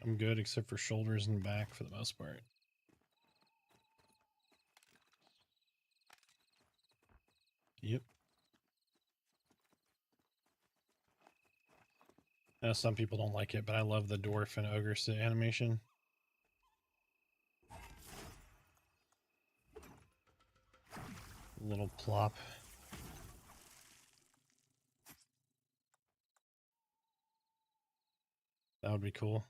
I'm good except for shoulders and back for the most part. Yep. Some people don't like it, but I love the dwarf and ogre animation. Little plop. That would be cool.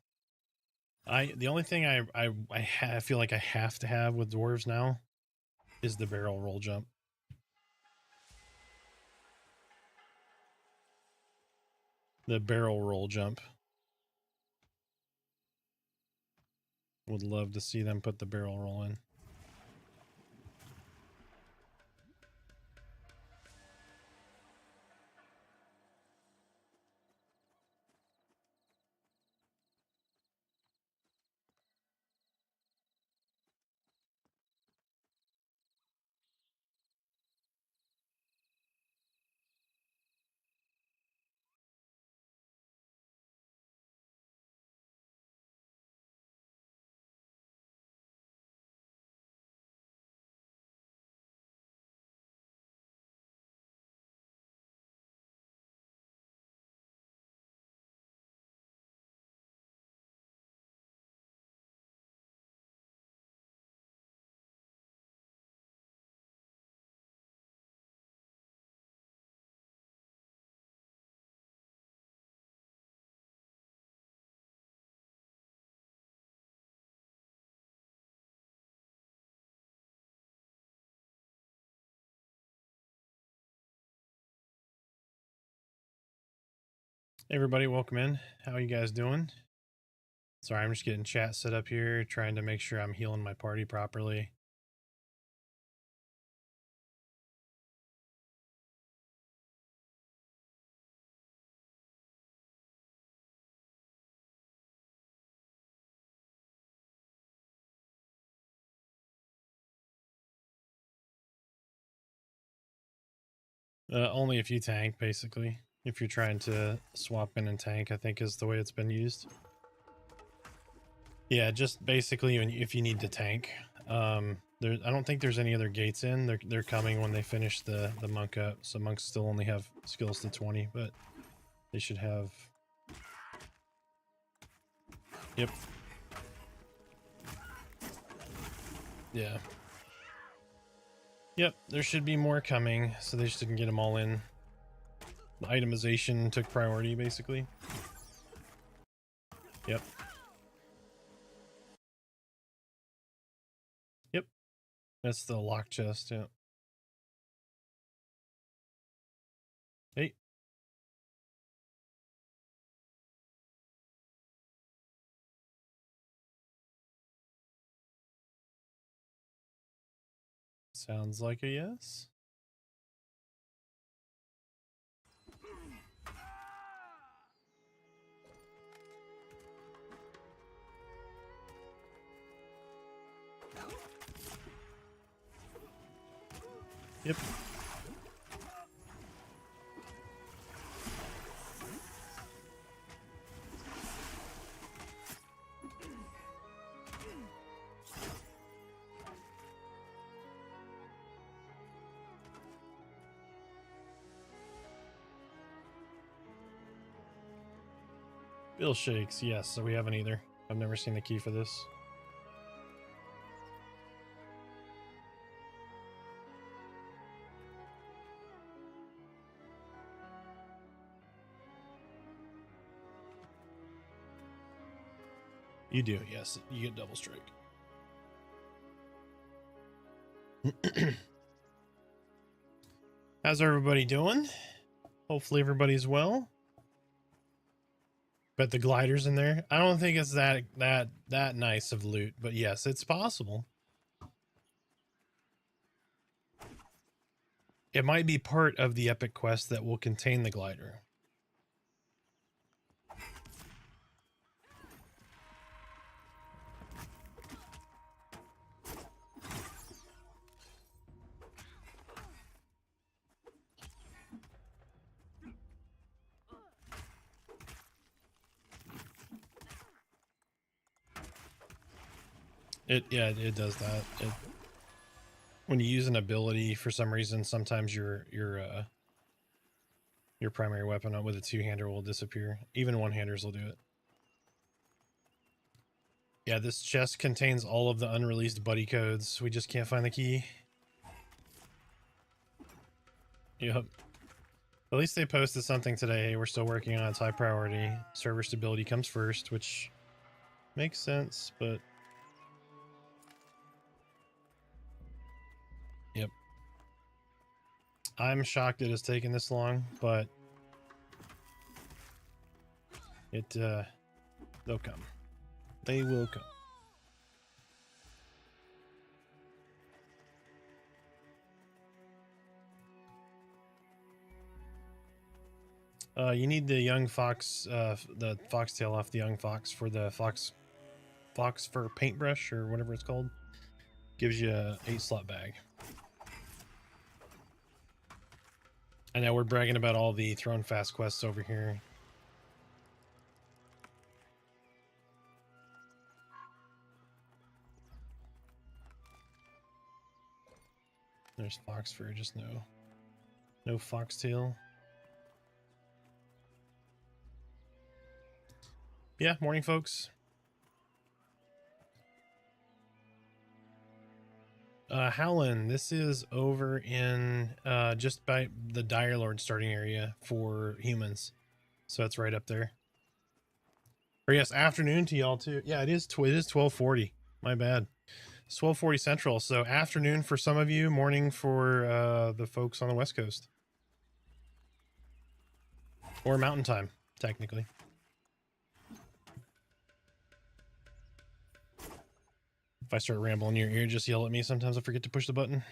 The only thing I feel like I have to have with dwarves now is the barrel roll jump. The barrel roll jump. Would love to see them put the barrel roll in. Hey everybody, welcome in. How are you guys doing? Sorry, I'm just getting chat set up here, trying to make sure I'm healing my party properly. Only if you tank, basically. If you're trying to swap in and tank, I think is the way it's been used. Yeah, just basically if you need to tank. I don't think there's any other gates in. They're coming when they finish the monk up. So monks still only have skills to 20, but they should have. Yep. Yeah. Yep, there should be more coming, so they just didn't get them all in. The itemization took priority, basically. Yep. Yep. That's the lock chest, yeah. Hey. Sounds like a yes. Yep. Bill shakes, yes, so we haven't either. I've never seen the key for this. You do, yes. You get double strike. How's everybody doing? Hopefully everybody's well. Bet the glider's in there. I don't think it's that nice of loot, but yes, it's possible. It might be part of the epic quest that will contain the glider. It does that. When you use an ability for some reason, sometimes your primary weapon with a two-hander will disappear. Even one-handers will do it. Yeah, this chest contains all of the unreleased buddy codes. We just can't find the key. Yep. At least they posted something today. Hey, we're still working on it. It's high priority. Server stability comes first, which makes sense, but... Yep. I'm shocked it has taken this long, but... they'll come. They will come. You need the young fox, the foxtail off the young fox for the fox fur paintbrush or whatever it's called. Gives you a 8-slot bag. I know we're bragging about all the thrown fast quests over here. There's fox fur, just no foxtail. Yeah, morning, folks. Howlin, this is over in just by the Dire Lord starting area for humans, so it's right up there. Or yes, afternoon to y'all too. Yeah, it is 12:40. My bad. It's 12:40 Central, so afternoon for some of you, morning for the folks on the West Coast, or Mountain Time, technically. If I start rambling in your ear, just yell at me. Sometimes I forget to push the button.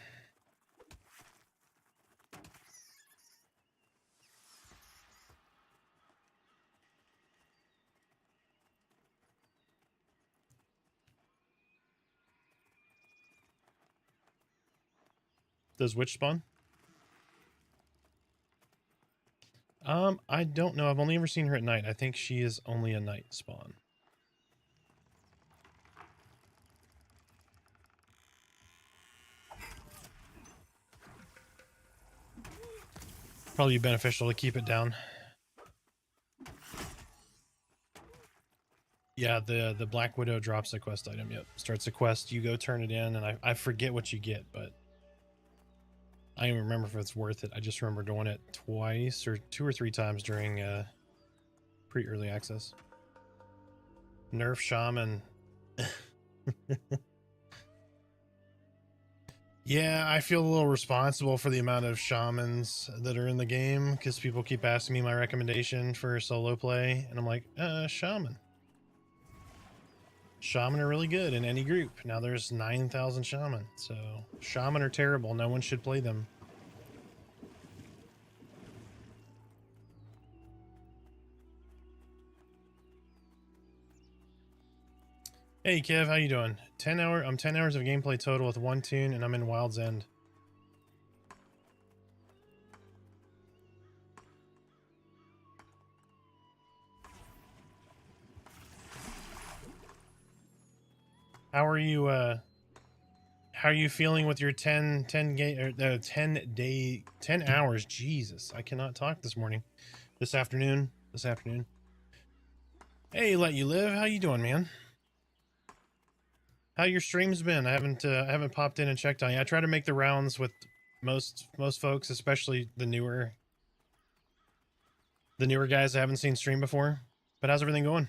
Does witch spawn? I don't know. I've only ever seen her at night. I think she is only a night spawn. Probably beneficial to keep it down. Yeah, the Black Widow drops a quest item. Yep, starts a quest. You go turn it in, and I forget what you get, but I don't even remember if it's worth it. I just remember doing it twice or 2 or 3 times during pre-early access. Nerf Shaman. Yeah, I feel a little responsible for the amount of shamans that are in the game because people keep asking me my recommendation for solo play, and I'm like, shaman. Shaman are really good in any group. Now there's 9,000 shaman, so shaman are terrible. No one should play them. Hey Kev, how you doing? I'm 10 hours of gameplay total with 1 tune, and I'm in Wild's End. How are you feeling with your 10 hours? Jesus, I cannot talk this morning. This afternoon. Hey, Let You Live, how you doing, man? How your streams been? I haven't popped in and checked on you. I try to make the rounds with most folks, especially the newer guys I haven't seen stream before. But how's everything going?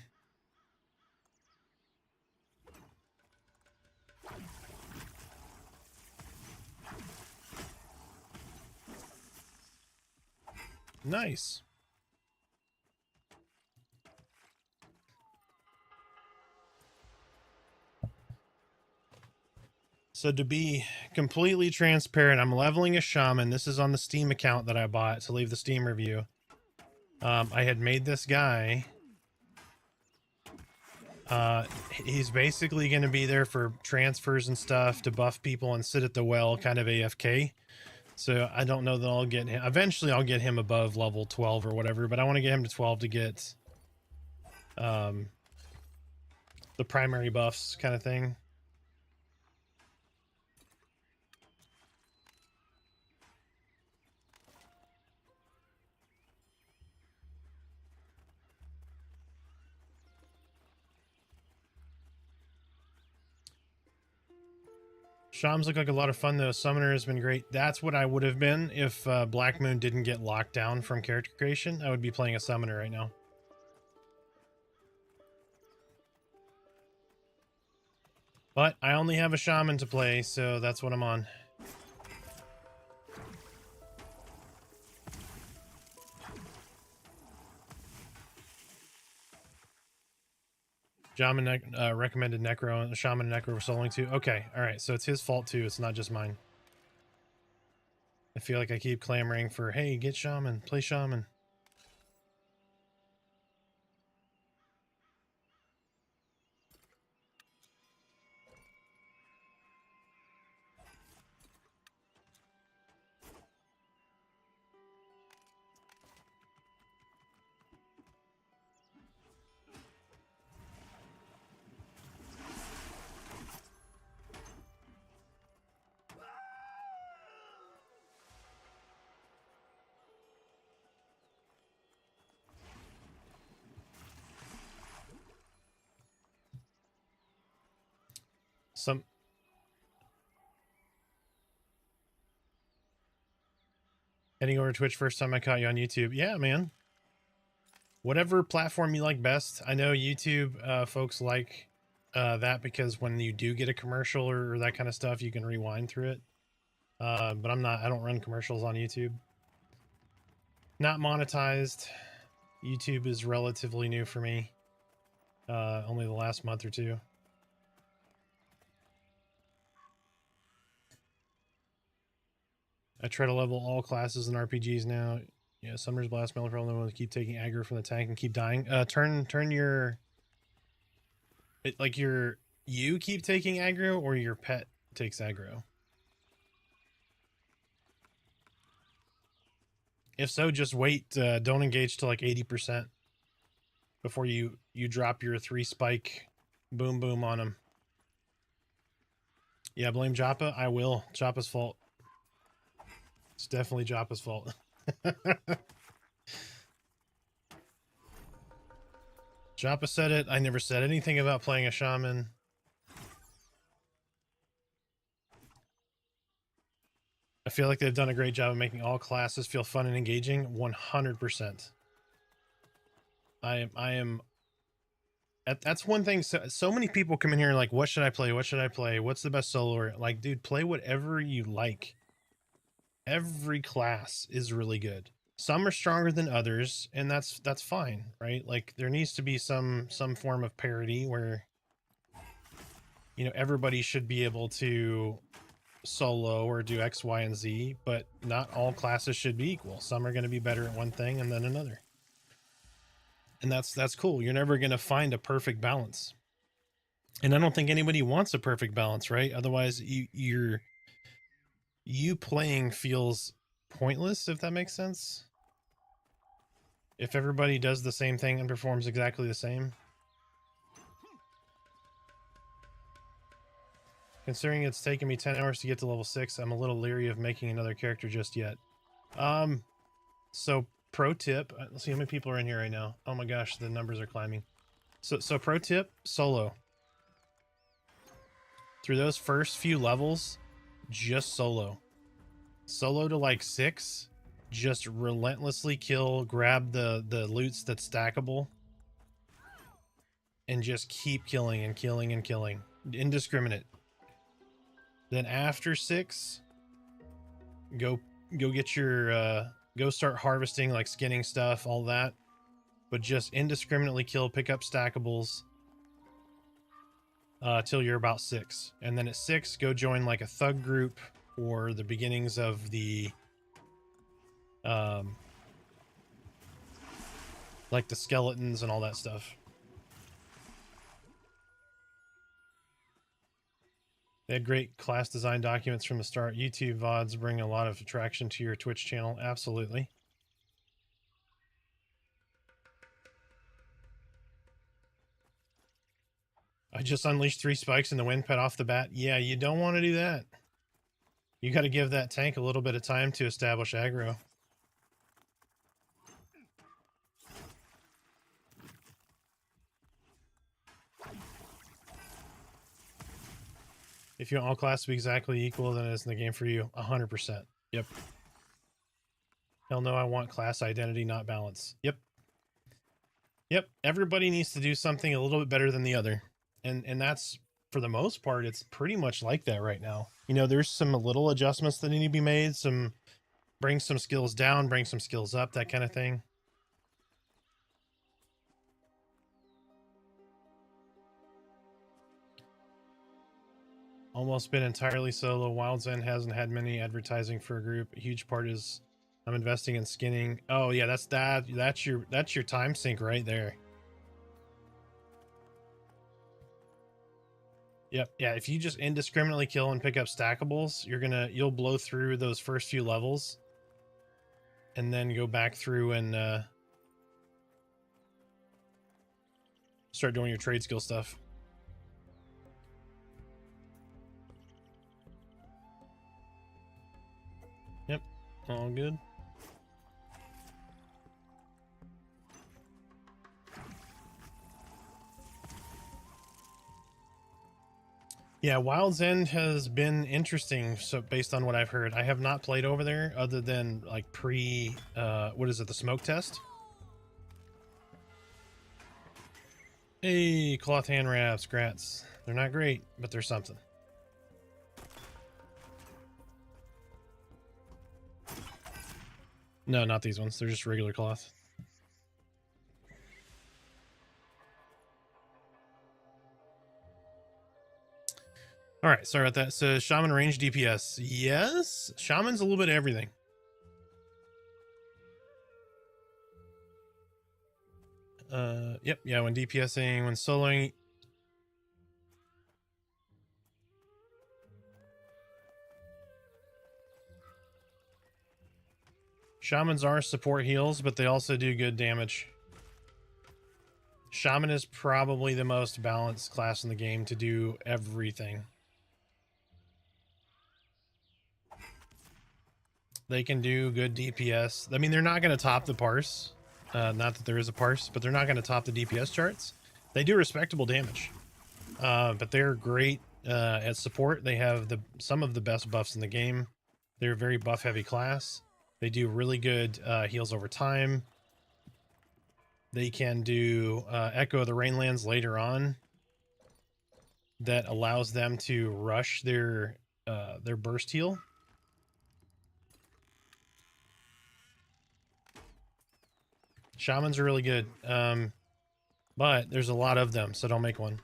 Nice. So to be completely transparent, I'm leveling a shaman. This is on the Steam account that I bought to leave the Steam review. I had made this guy. He's basically going to be there for transfers and stuff to buff people and sit at the well, kind of AFK. So I don't know that I'll get him. Eventually I'll get him above level 12 or whatever, but I want to get him to 12 to get the primary buffs kind of thing. Shams look like a lot of fun though. Summoner has been great. That's what I would have been if Black Moon didn't get locked down from character creation. I would be playing a Summoner right now. But I only have a Shaman to play, so that's what I'm on. Shaman recommended Necro and Shaman and Necro were soloing too. Okay, alright, so it's his fault too. It's not just mine. I feel like I keep clamoring for, hey, get Shaman, play Shaman. Heading over to Twitch, first time I caught you on YouTube. Yeah, man. Whatever platform you like best. I know YouTube folks like that because when you do get a commercial or that kind of stuff, you can rewind through it. But I don't run commercials on YouTube. Not monetized. YouTube is relatively new for me. Only the last month or two. I try to level all classes and RPGs now. Yeah, Summer's Blast, Mellow no one to keep taking aggro from the tank and keep dying. Turn your you keep taking aggro or your pet takes aggro. If so, just wait. Don't engage to like 80% before you drop your 3 spike boom boom on him. Yeah, blame Joppa. I will. Joppa's fault. It's definitely Joppa's fault. Joppa said it. I never said anything about playing a Shaman. I feel like they've done a great job of making all classes feel fun and engaging. 100%. I am. That's one thing. So many people come in here like, what should I play? What should I play? What's the best solo? Like, dude, play whatever you like. Every class is really good. Some are stronger than others, and that's fine, right? Like there needs to be some form of parity where, you know, everybody should be able to solo or do X, Y, and Z, but not all classes should be equal. Some are going to be better at one thing and then another. And that's cool. You're never going to find a perfect balance. And I don't think anybody wants a perfect balance, right? Otherwise you playing feels pointless, if that makes sense. If everybody does the same thing and performs exactly the same. Considering it's taken me 10 hours to get to level 6, I'm a little leery of making another character just yet. So pro tip, let's see how many people are in here right now. Oh my gosh, the numbers are climbing. So pro tip, solo. Through those first few levels, just solo. Solo to like 6, just relentlessly kill, grab the loots that's stackable, and just keep killing and killing and killing. Indiscriminate. Then after 6, go get your go start harvesting, like skinning stuff, all that, but just indiscriminately kill, pick up stackables till you're about 6, and then at 6 go join like a thug group or the beginnings of the like the skeletons and all that stuff. They had great class design documents from the start. YouTube VODs bring a lot of attraction to your Twitch channel. Absolutely. I just unleashed 3 spikes in the wind pet off the bat. Yeah, you don't want to do that. You got to give that tank a little bit of time to establish aggro. If you want all class to be exactly equal, then it's in the game for you. 100%. Yep. Hell no, I want class identity, not balance. Yep. Yep. Everybody needs to do something a little bit better than the other. And that's, for the most part, it's pretty much like that right now. You know, there's some little adjustments that need to be made. Bring some skills down, bring some skills up, that kind of thing. Almost been entirely solo. Wild's End hasn't had many advertising for a group. A huge part is I'm investing in skinning. Oh yeah, that's your time sink right there. Yep. Yeah, if you just indiscriminately kill and pick up stackables, you'll blow through those first few levels and then go back through and start doing your trade skill stuff. Yep. All good. Yeah, Wild's End has been interesting. So based on what I've heard, I have not played over there other than like what is it, the smoke test? Hey, cloth hand wraps, grats. They're not great, but they're something. No, not these ones. They're just regular cloth. All right, sorry about that. So Shaman range DPS. Yes, Shaman's a little bit of everything. Yep, yeah, when DPSing, when soloing. Shamans are support heals, but they also do good damage. Shaman is probably the most balanced class in the game to do everything. They can do good DPS. I mean, they're not going to top the parse. Not that there is a parse, but they're not going to top the DPS charts. They do respectable damage. But they're great at support. They have some of the best buffs in the game. They're a very buff heavy class. They do really good heals over time. They can do Echo of the Rainlands later on. That allows them to rush their burst heal. Shamans are really good, but there's a lot of them, so don't make one.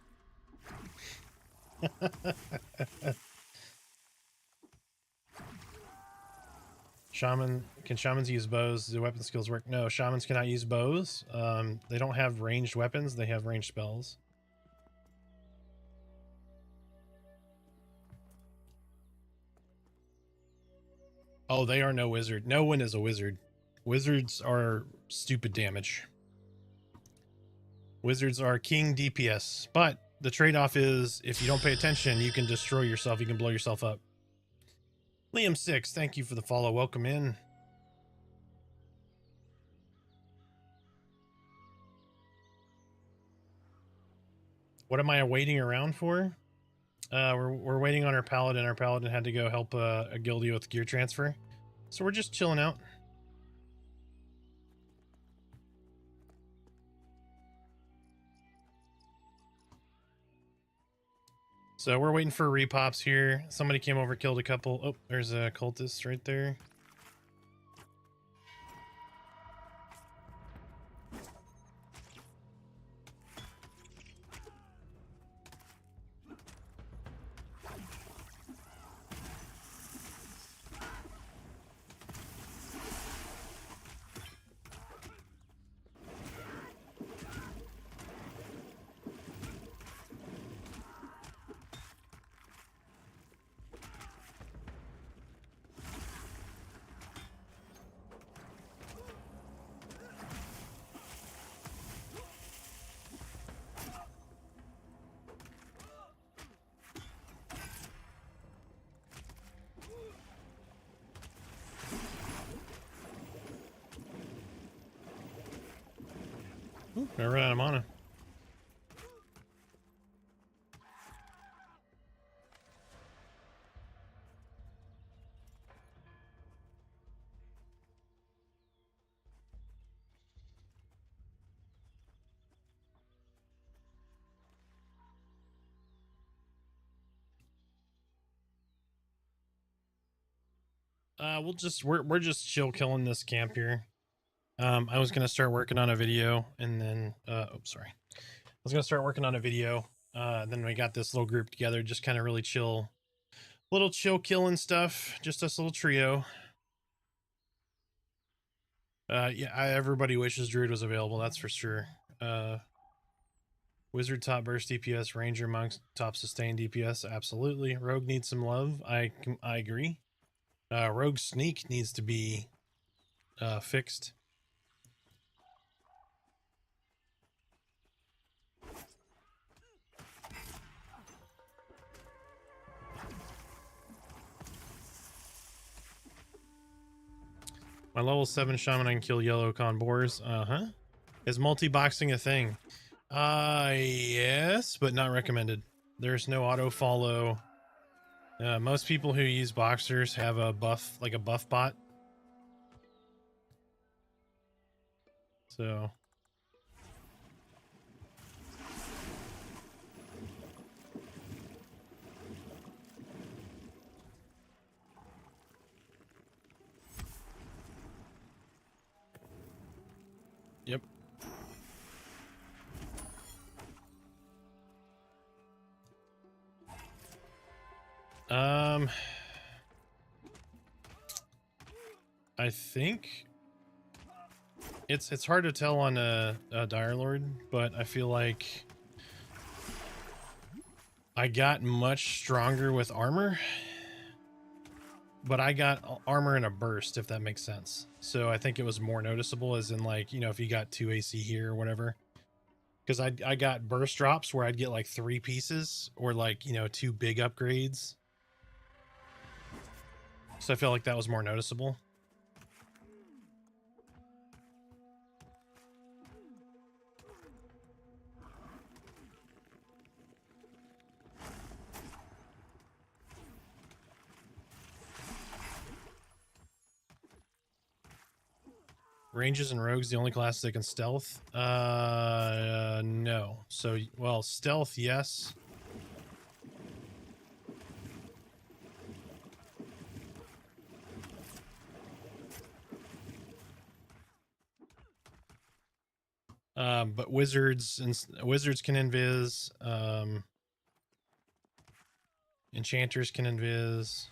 Can shamans use bows? Do weapon skills work? No, shamans cannot use bows. They don't have ranged weapons, they have ranged spells. Oh, they are no wizard. No one is a wizard. Wizards are stupid damage. Wizards are king DPS, but the trade-off is if you don't pay attention, you can destroy yourself. You can blow yourself up. Liam6, thank you for the follow. Welcome in. What am I waiting around for? We're waiting on our paladin. Our paladin had to go help a guildie with gear transfer. So we're just chilling out. So we're waiting for repops here. Somebody came over, killed a couple. Oh, there's a cultist right there. Ooh, I ran out of mana. we're just chill killing this camp here. I was gonna start working on a video, and then oops, sorry. I was gonna start working on a video. Then we got this little group together, just kind of really chill, little chill killing stuff. Just us little trio. Yeah, everybody wishes Druid was available. That's for sure. Wizard top burst DPS, Ranger monks top sustain DPS. Absolutely. Rogue needs some love. I agree. Rogue sneak needs to be fixed. My level 7 shaman, I can kill yellow con boars. Uh-huh. Is multi-boxing a thing? Yes, but not recommended. There's no auto follow. Most people who use boxers have a buff, like a buff bot. So. Yep. I think it's hard to tell on a Dire Lord, but I feel like I got much stronger with armor, but I got armor in a burst, if that makes sense. So I think it was more noticeable, as in, like, you know, if you got 2 AC here or whatever. Because I got burst drops where I'd get like 3 pieces, or like, you know, 2 big upgrades. So I feel like that was more noticeable. Ranges and rogues the only class that can stealth? No. So, well, stealth, yes. But wizards can invis. Enchanters can invis.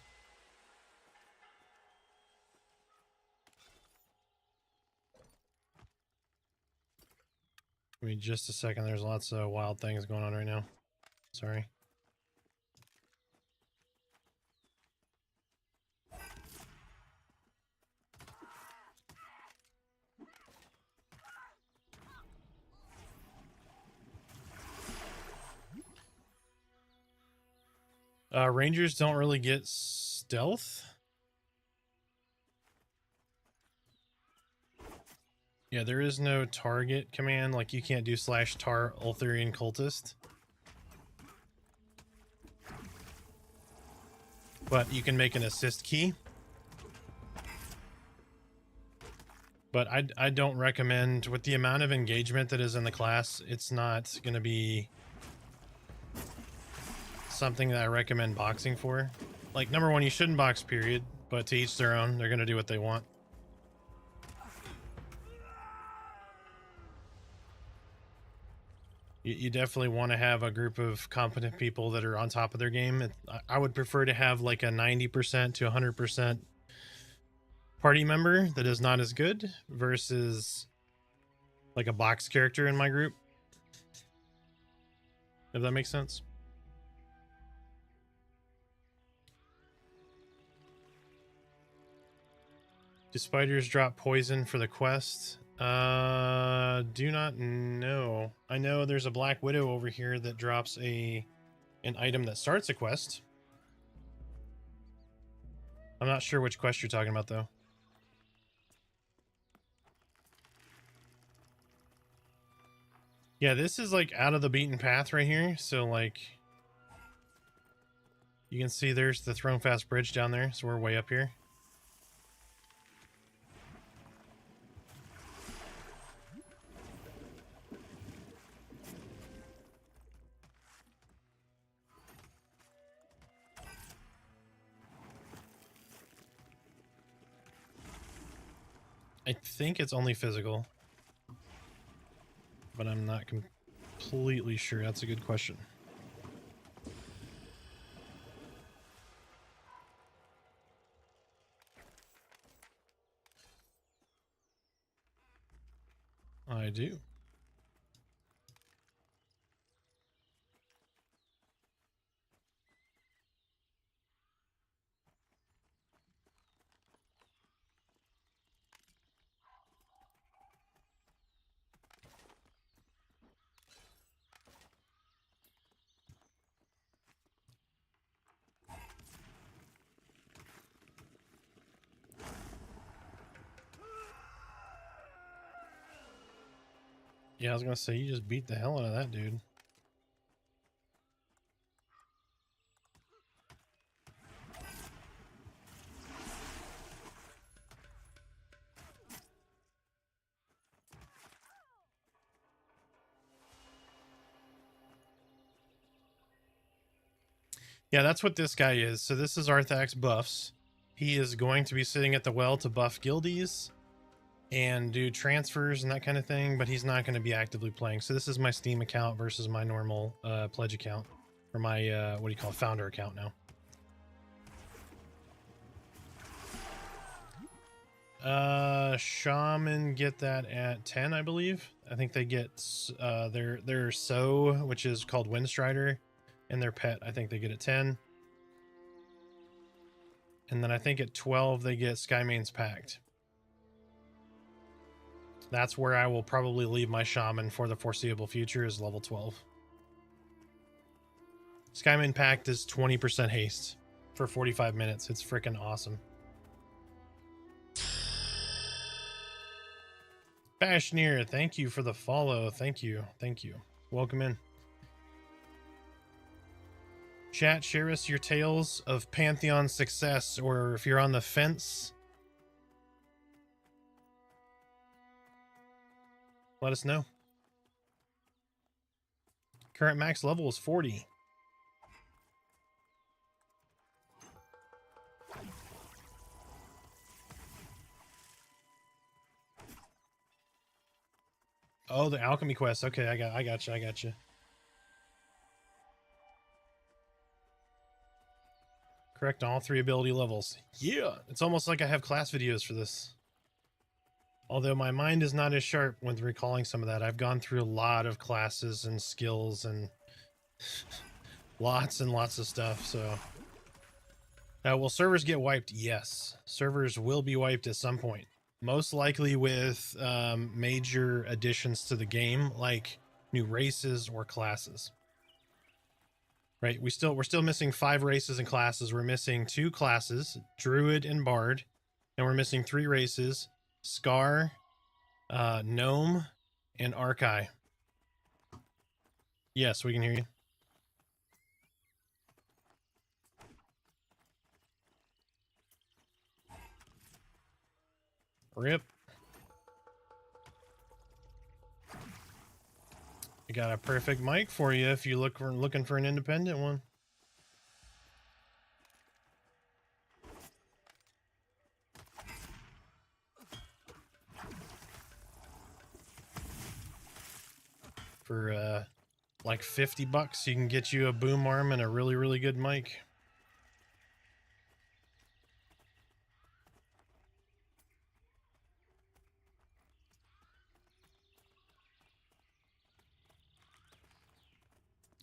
Give me just a second. There's lots of wild things going on right now. Sorry. Rangers don't really get stealth. Yeah, there is no target command. Like, you can't do /tar Ultherian cultist. But you can make an assist key. But I don't recommend, with the amount of engagement that is in the class, it's not going to be something that I recommend boxing for. Like, number one, you shouldn't box, period. But to each their own. They're going to do what they want. You definitely want to have a group of competent people that are on top of their game. I would prefer to have like a 90% to 100% party member that is not as good versus like a box character in my group. If that makes sense. Do spiders drop poison for the quest? Do not know. I know there's a Black Widow over here that drops an item that starts a quest. I'm not sure which quest you're talking about, though. Yeah, this is like out of the beaten path right here. So, like, you can see there's the Thronefast Bridge down there. So we're way up here. I think it's only physical, but I'm not completely sure. That's a good question. I do. Yeah, I was gonna say, you just beat the hell out of that dude. Yeah, that's what this guy is. So this is Arthak's buffs. He is going to be sitting at the well to buff guildies and do transfers and that kind of thing, but he's not going to be actively playing. So this is my Steam account versus my normal pledge account, or my what do you call it, founder account now. Shaman get that at 10, I believe. I think they get their So, which is called Windstrider, and their pet, I think they get at 10. And then I think at 12 they get Skymane's Pact. That's where I will probably leave my Shaman for the foreseeable future, is level 12. Skymane Pact is 20% haste for 45 minutes. It's freaking awesome. Bashneer, thank you for the follow. Thank you. Thank you. Welcome in. Chat, share us your tales of Pantheon success, or if you're on the fence, let us know. Current max level is 40. Oh, the alchemy quest. Okay, I got you. Correct all 3 ability levels. Yeah, it's almost like I have class videos for this. Although my mind is not as sharp when recalling some of that. I've gone through a lot of classes and skills and lots and lots of stuff, so. Will servers get wiped? Yes. Servers will be wiped at some point. Most likely with major additions to the game, like new races or classes. Right, we're still missing 5 races and classes. We're missing 2 classes, Druid and Bard, and we're missing 3 races, Scar, Gnome, and Archai. Yes, we can hear you. Rip. I got a perfect mic for you if you looking for an independent one. For like $50, you can get you a boom arm and a really, really good mic.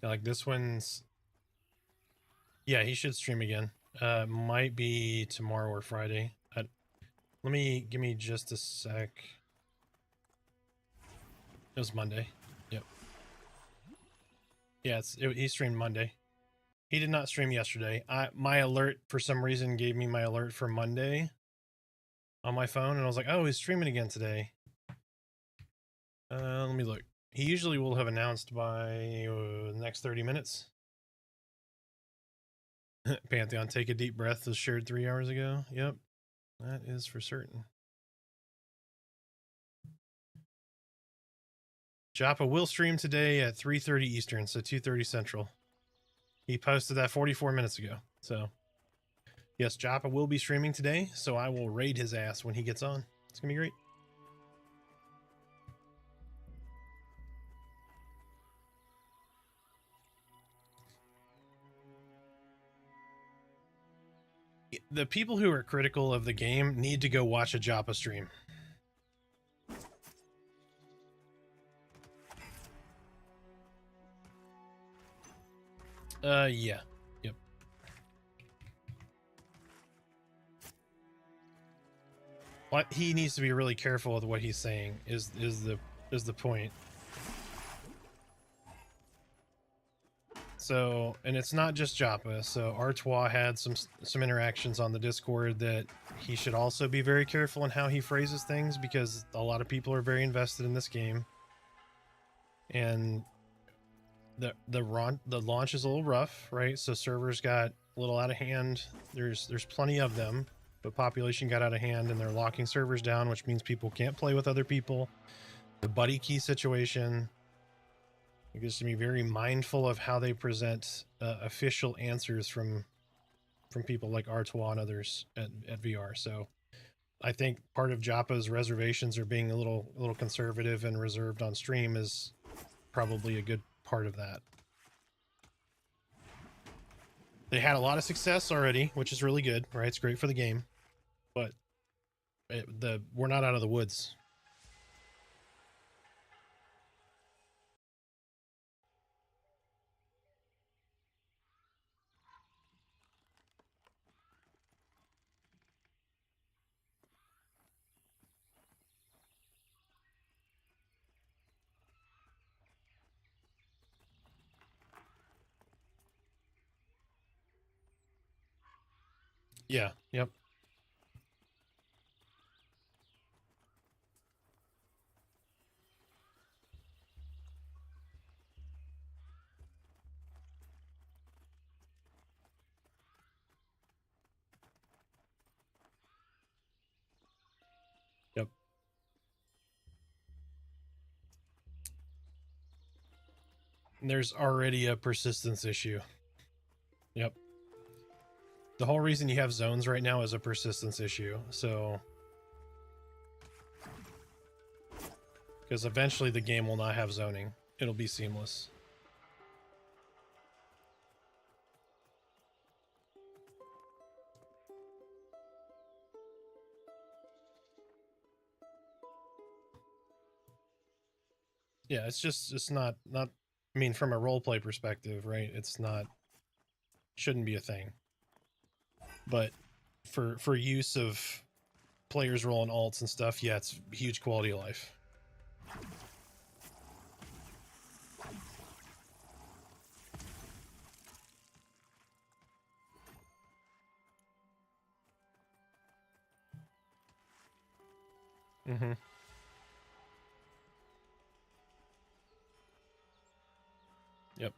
Like this one's, yeah, he should stream again. Might be tomorrow or Friday. Give me just a sec. It was Monday. Yep. Yeah, he streamed Monday. He did not stream yesterday. My alert for some reason gave me my alert for Monday on my phone, and I was like, oh, he's streaming again today. Let me look. He usually will have announced by the next 30 minutes. Pantheon, take a deep breath was shared 3 hours ago. Yep, that is for certain. Joppa will stream today at 3:30 Eastern, so 2:30 Central. He posted that 44 minutes ago. So, yes, Joppa will be streaming today, so I will raid his ass when he gets on. It's going to be great. The people who are critical of the game need to go watch a Joppa stream. Yeah. Yep. What he needs to be really careful with what he's saying is the point. So, and it's not just Joppa. So Artois had some interactions on the Discord that he should also be very careful in how he phrases things, because a lot of people are very invested in this game. And the launch is a little rough, right? So servers got a little out of hand. There's plenty of them, but population got out of hand and they're locking servers down, which means people can't play with other people. The buddy key situation. It gives to be very mindful of how they present official answers from people like Artois and others at VR. So I think part of Joppa's reservations or being a little conservative and reserved on stream is probably a good part of that. They had a lot of success already, which is really good, right? It's great for the game, but we're not out of the woods. Yeah. Yep. Yep. And there's already a persistence issue. Yep. The whole reason you have zones right now is a persistence issue. So, because eventually the game will not have zoning. It'll be seamless. Yeah, it's not I mean, from a roleplay perspective, right? It's not, shouldn't be a thing. But for use of players rolling alts and stuff, yeah, it's huge quality of life. Mm-hmm. Yep.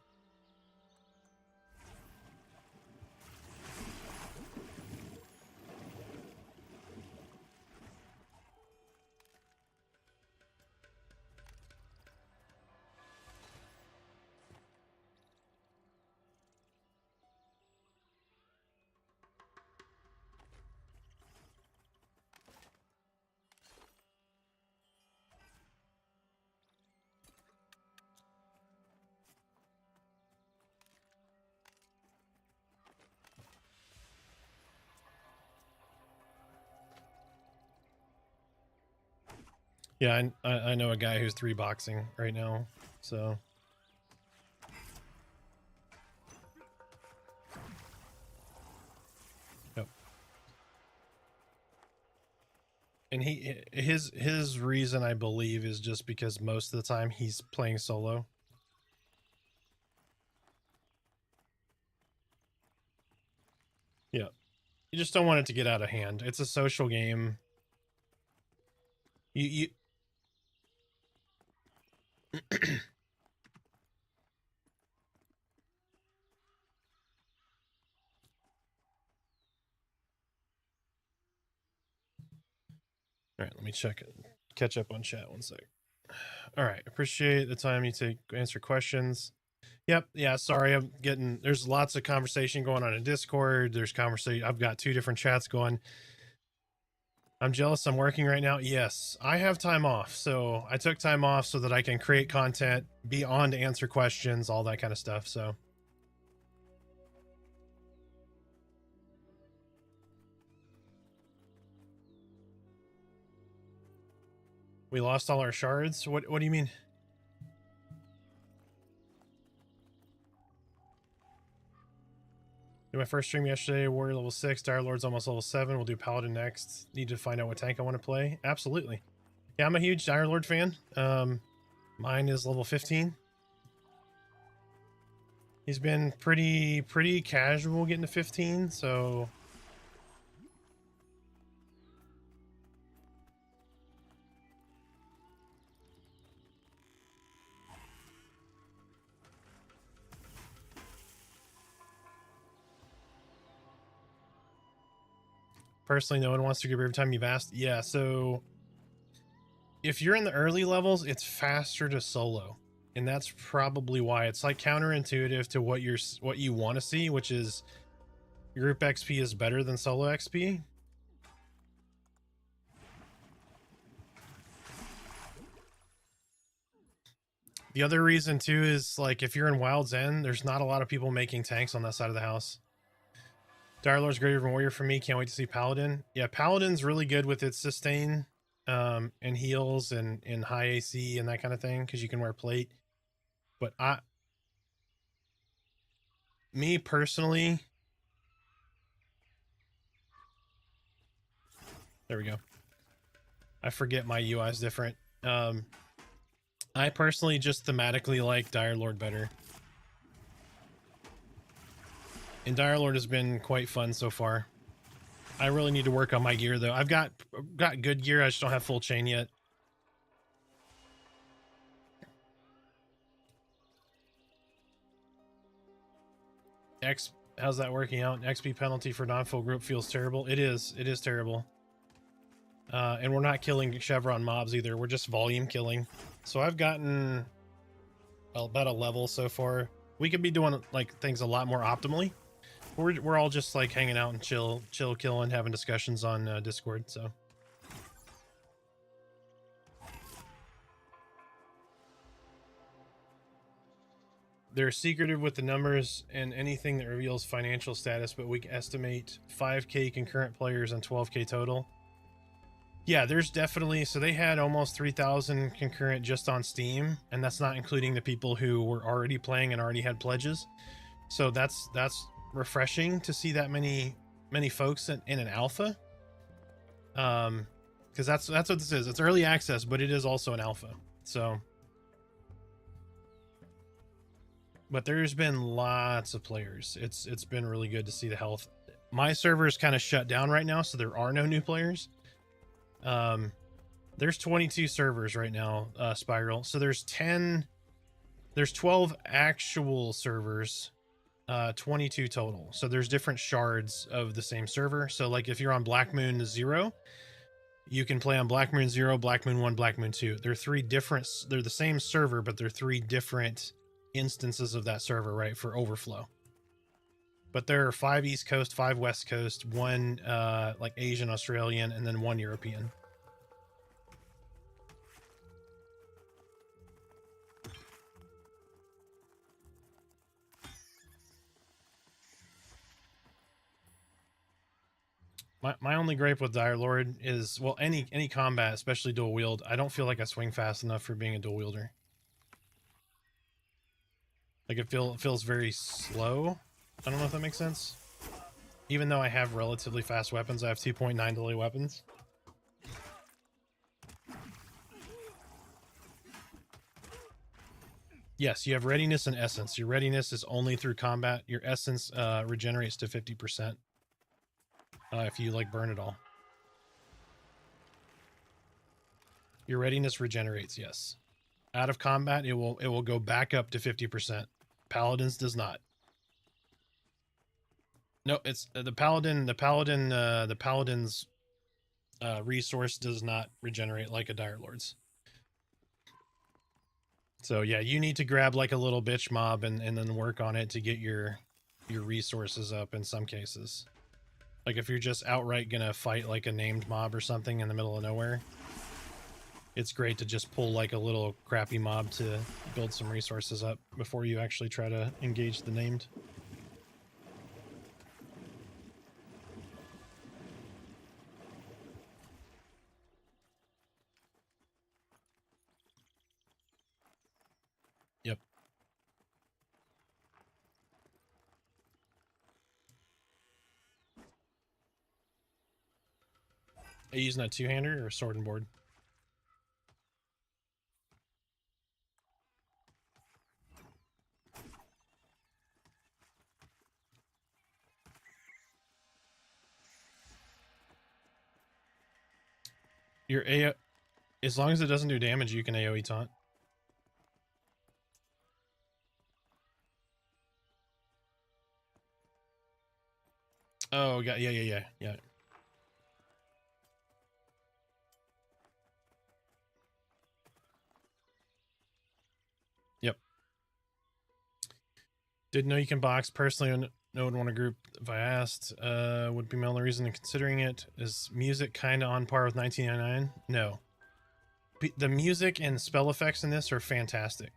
Yeah, I know a guy who's 3 boxing right now, so. Yep. And his reason, I believe, is just because most of the time he's playing solo. Yeah. You just don't want it to get out of hand. It's a social game. You All right, let me check it. Catch up on chat 1 sec. All right, appreciate the time you take to answer questions. Yep, yeah, sorry, I'm getting, there's lots of conversation going on in Discord. There's conversation, I've got 2 different chats going. I'm jealous I'm working right now. Yes, I have time off. So I took time off so that I can create content, be on to answer questions, all that kind of stuff. So We lost all our shards? What do you mean? Did my first stream yesterday, Warrior level 6, Dire Lord's almost level 7. We'll do Paladin next. Need to find out what tank I want to play. Absolutely. Yeah, I'm a huge Dire Lord fan. Mine is level 15. He's been pretty casual getting to 15, so... Personally, no one wants to give every time you've asked. Yeah, so if you're in the early levels, it's faster to solo, and that's probably why it's like counterintuitive to what you want to see, which is group XP is better than solo XP. The other reason too is like if you're in Wild's End, there's not a lot of people making tanks on that side of the house. Dire Lord's greater than Warrior for me. Can't wait to see Paladin. Yeah, Paladin's really good with its sustain and heals and high AC and that kind of thing because you can wear plate. But me personally, there we go. I forget my UI is different. I personally just thematically like Dire Lord better. And Dire Lord has been quite fun so far. I really need to work on my gear though. I've got good gear, I just don't have full chain yet. How's that working out? XP penalty for non-full group feels terrible. It is terrible. And we're not killing Chevron mobs either. We're just volume killing. So I've gotten about a level so far. We could be doing like things a lot more optimally. We're all just like hanging out and chill killing, having discussions on Discord. So they're secretive with the numbers and anything that reveals financial status, but we can estimate 5k concurrent players and 12k total. Yeah, there's definitely, so they had almost 3,000 concurrent just on Steam, and that's not including the people who were already playing and already had pledges. So that's refreshing to see that many folks in an alpha. Because that's what this is. It's early access, but it is also an alpha. So, but there's been lots of players. It's been really good to see the health. My server is kind of shut down right now, so there are no new players. There's 22 servers right now, Spiral. So there's 12 actual servers, 22 total. So there's different shards of the same server. So like if you're on Black Moon 0, you can play on Black Moon 0, Black Moon 1, Black Moon 2. They're the same server, but they're 3 different instances of that server, right, for overflow. But there are 5 East Coast, 5 West Coast, 1 like Asian, Australian, and then 1 European. My only gripe with Dire Lord is, well, any combat, especially dual wield, I don't feel like I swing fast enough for being a dual wielder. Like it feels very slow. I don't know if that makes sense. Even though I have relatively fast weapons, I have 2.9 delay weapons. Yes, you have readiness and essence. Your readiness is only through combat. Your essence regenerates to 50% if you like burn it all. Your readiness regenerates, yes. Out of combat, it will go back up to 50%. Paladins does not. No, it's the paladin's resource does not regenerate like a Dire Lord's. So yeah, you need to grab like a little bitch mob and then work on it to get your resources up in some cases. Like if you're just outright gonna fight like a named mob or something in the middle of nowhere, it's great to just pull like a little crappy mob to build some resources up before you actually try to engage the named. Are you using a two-hander or a sword and board? Your AO, as long as it doesn't do damage, you can AoE taunt. Oh, yeah. Yep. Didn't know you can box. Personally, no one want to group if I asked. Would be my only reason in considering it. Is music kind of on par with 1999? No. The music and spell effects in this are fantastic.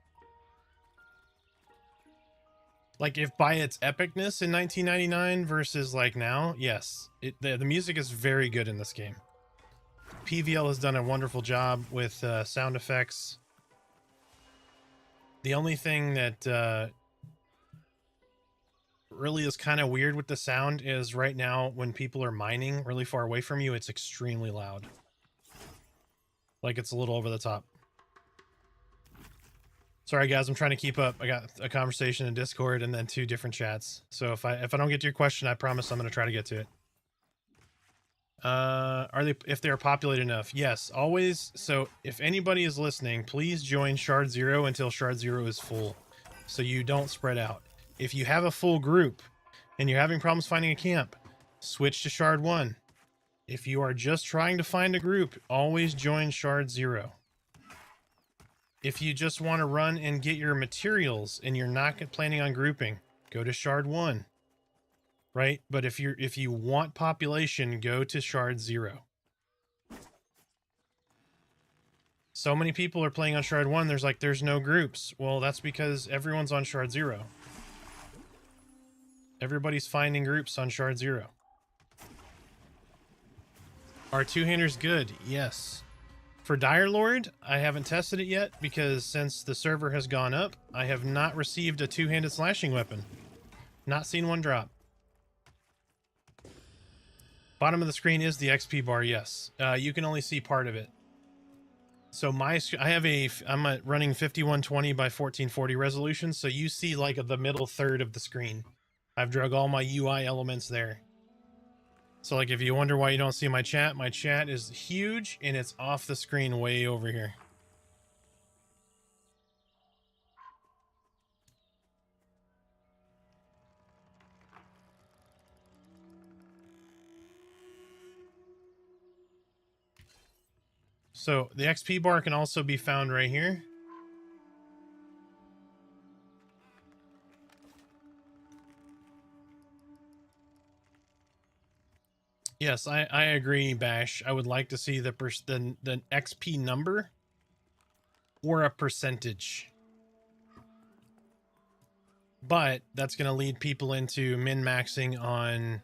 Like, if by its epicness in 1999 versus like now, yes, the music is very good in this game. PVL has done a wonderful job with sound effects. The only thing that really is kind of weird with the sound is right now when people are mining really far away from you, it's extremely loud. Like, it's a little over the top. Sorry guys, I'm trying to keep up. I got a conversation in Discord and then 2 different chats. So if I don't get to your question, I promise I'm going to try to get to it. If they are populated enough? Yes, always. So if anybody is listening, please join Shard 0 until Shard 0 is full, so you don't spread out. If you have a full group and you're having problems finding a camp, switch to Shard 1. If you are just trying to find a group, always join Shard 0. If you just want to run and get your materials and you're not planning on grouping, go to Shard 1. Right? But if you want population, go to Shard 0. So many people are playing on Shard 1, there's no groups. Well, that's because everyone's on Shard 0. Everybody's finding groups on Shard 0. Are two-handers good? Yes. For Dire Lord, I haven't tested it yet because since the server has gone up, I have not received a two-handed slashing weapon. Not seen one drop. Bottom of the screen is the XP bar, yes. You can only see part of it. So I'm running 5120 by 1440 resolution, so you see like the middle third of the screen. I've drug all my UI elements there. So like if you wonder why you don't see my chat is huge and it's off the screen way over here. So the XP bar can also be found right here. Yes, I agree, Bash. I would like to see the XP number or a percentage. But that's going to lead people into min-maxing on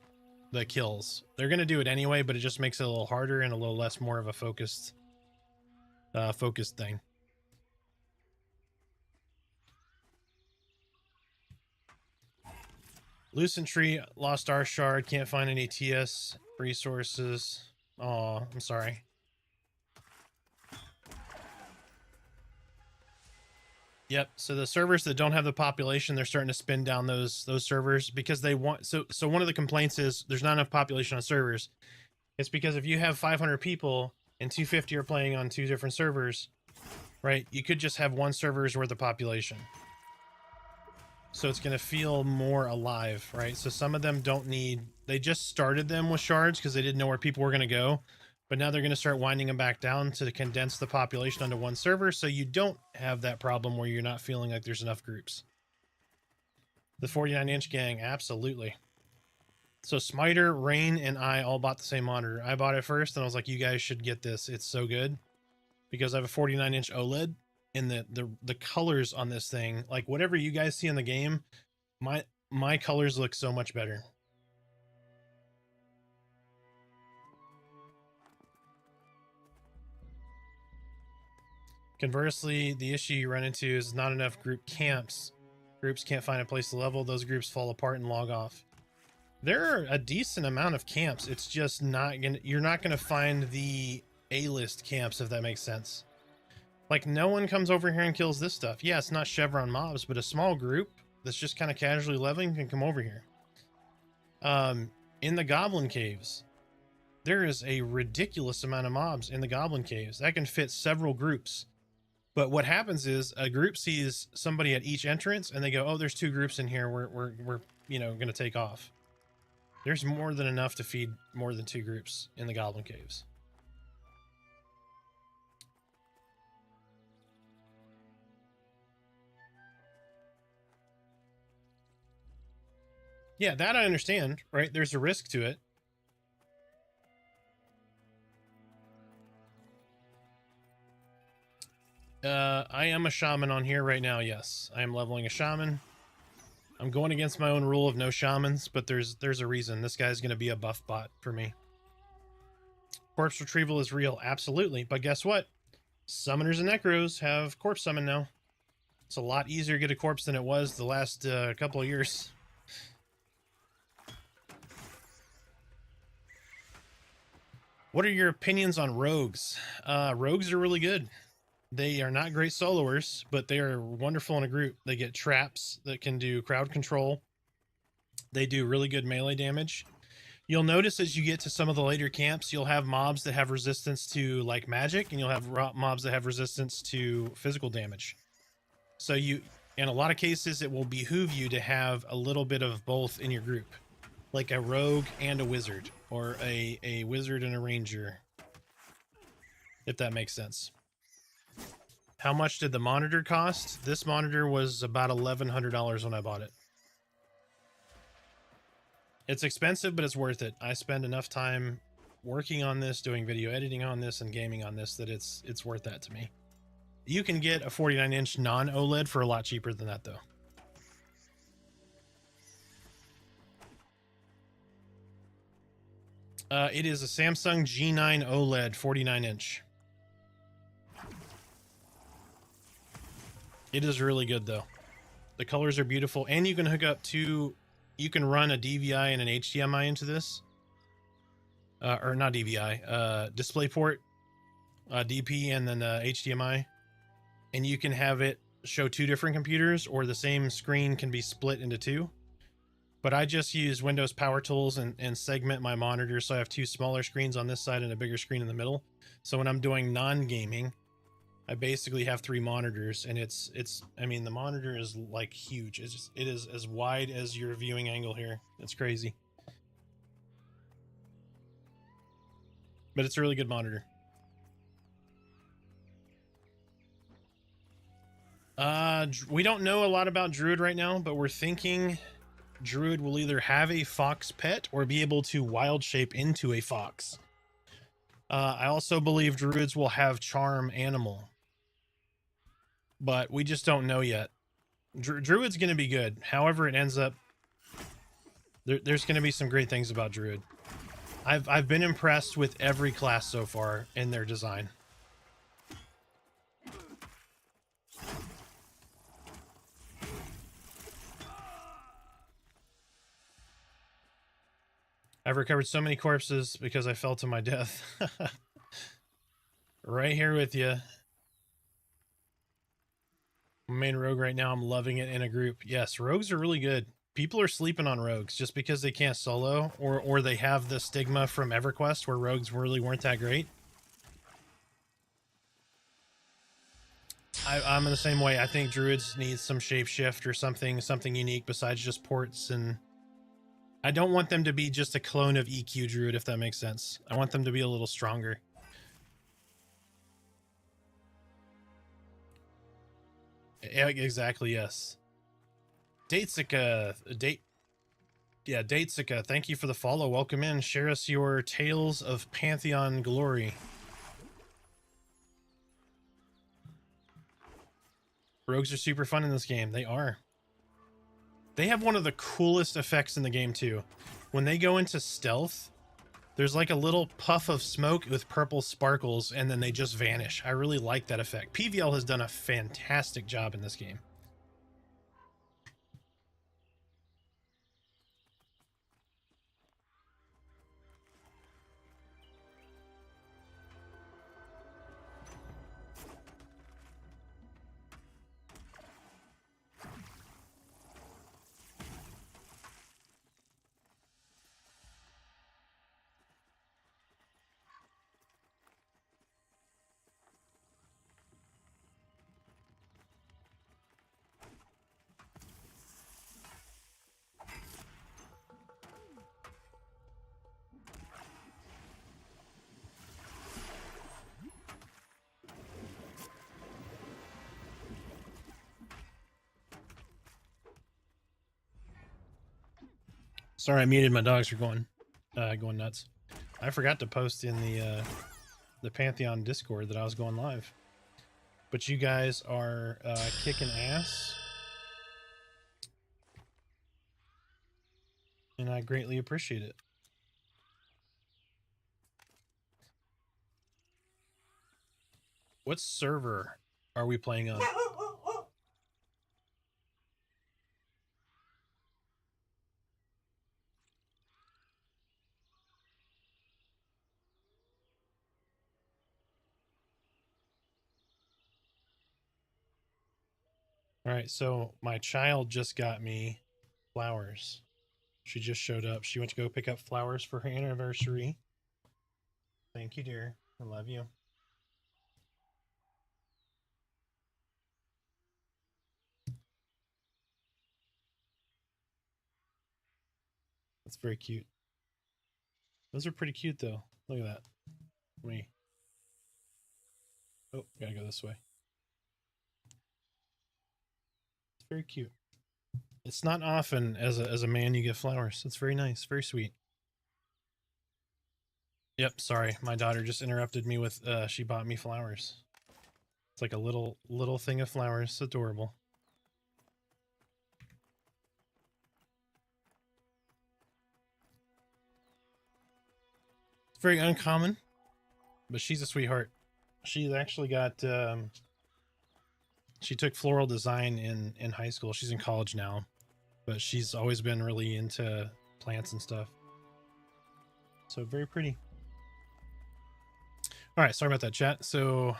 the kills. They're going to do it anyway, but it just makes it a little harder and a little less more of a focused thing. Lucent Tree, lost our shard, can't find any TS resources. Oh, I'm sorry. Yep. So the servers that don't have the population, they're starting to spin down those servers because they want. So one of the complaints is there's not enough population on servers. It's because if you have 500 people and 250 are playing on 2 different servers, right? You could just have one server's worth of population. So it's going to feel more alive, right? So some of them don't need. They just started them with shards because they didn't know where people were going to go. But now they're going to start winding them back down to condense the population onto one server, so you don't have that problem where you're not feeling like there's enough groups. The 49-inch gang, absolutely. So Smiter, Rain, and I all bought the same monitor. I bought it first, and I was like, you guys should get this. It's so good. Because I have a 49-inch OLED, and the colors on this thing, like whatever you guys see in the game, my colors look so much better. Conversely, the issue you run into is not enough group camps. Groups can't find a place to level. Those groups fall apart and log off. There are a decent amount of camps. It's just not gonna, you're not gonna find the A-list camps, if that makes sense. Like, no one comes over here and kills this stuff. Yeah, it's not Chevron mobs, but a small group that's just kind of casually leveling can come over here. In the Goblin Caves, there is a ridiculous amount of mobs in the Goblin Caves. That can fit several groups. But what happens is a group sees somebody at each entrance and they go, oh, there's 2 groups in here. We're you know, going to take off. There's more than enough to feed more than 2 groups in the Goblin Caves. Yeah, that I understand, right? There's a risk to it. I am a shaman on here right now, yes. I am leveling a shaman. I'm going against my own rule of no shamans, but there's a reason. This guy's going to be a buff bot for me. Corpse retrieval is real, absolutely. But guess what? Summoners and necros have corpse summon now. It's a lot easier to get a corpse than it was the last couple of years. What are your opinions on rogues? Rogues are really good. They are not great soloers, but they are wonderful in a group. They get traps that can do crowd control. They do really good melee damage. You'll notice as you get to some of the later camps, you'll have mobs that have resistance to like magic, and you'll have mobs that have resistance to physical damage. So you, in a lot of cases, it will behoove you to have a little bit of both in your group, like a rogue and a wizard, or a wizard and a ranger, if that makes sense. How much did the monitor cost? This monitor was about $1,100 when I bought it. It's expensive, but it's worth it. I spend enough time working on this, doing video editing on this, and gaming on this that it's worth that to me. You can get a 49-inch non-OLED for a lot cheaper than that, though. It is a Samsung G9 OLED 49-inch. It is really good, though. The colors are beautiful, and you can hook up to... You can run a DVI and an HDMI into this. Or not DVI, DisplayPort, DP, and then HDMI. And you can have it show 2 different computers, or the same screen can be split into 2. But I just use Windows Power Tools and segment my monitors, so I have 2 smaller screens on this side and a bigger screen in the middle. So when I'm doing non-gaming, I basically have 3 monitors, and it's I mean, the monitor is like huge. It is as wide as your viewing angle here. It's crazy. But it's a really good monitor. We don't know a lot about Druid right now, but we're thinking Druid will either have a fox pet or be able to wild shape into a fox. I also believe Druids will have charm animal, but we just don't know yet. Druid's going to be good. However it ends up, there's going to be some great things about Druid. I've been impressed with every class so far in their design. I've recovered so many corpses because I fell to my death. Right here with you. Main rogue right now. I'm loving it in a group. Yes, rogues are really good. People are sleeping on rogues just because they can't solo, or they have the stigma from EverQuest where rogues really weren't that great. I'm in the same way. I think druids need some shapeshift or something unique besides just ports, and I don't want them to be just a clone of EQ druid, if that makes sense. I want them to be a little stronger. Yeah, exactly, yes. Datesika, Datesika, thank you for the follow. Welcome in. Share us your tales of Pantheon glory. Rogues are super fun in this game. They are. They have one of the coolest effects in the game, too. When they go into stealth, there's like a little puff of smoke with purple sparkles, and then they just vanish. I really like that effect. PVL has done a fantastic job in this game. Sorry, I muted. My dogs are going nuts. I forgot to post in the Pantheon Discord that I was going live. But you guys are kicking ass. And I greatly appreciate it. What server are we playing on? All right, so my child just got me flowers. She just showed up. She went to go pick up flowers for her anniversary. Thank you, dear. I love you. That's very cute. Those are pretty cute, though. Look at that. Oh, gotta go this way. It's very cute. It's not often as a man you get flowers. It's very nice, very sweet. Yep, sorry. My daughter just interrupted me with she bought me flowers. It's like a little thing of flowers. It's adorable. It's very uncommon, but she's a sweetheart. She's actually got she took floral design in high school. She's in college now, but she's always been really into plants and stuff. So very pretty. All right, sorry about that, chat. So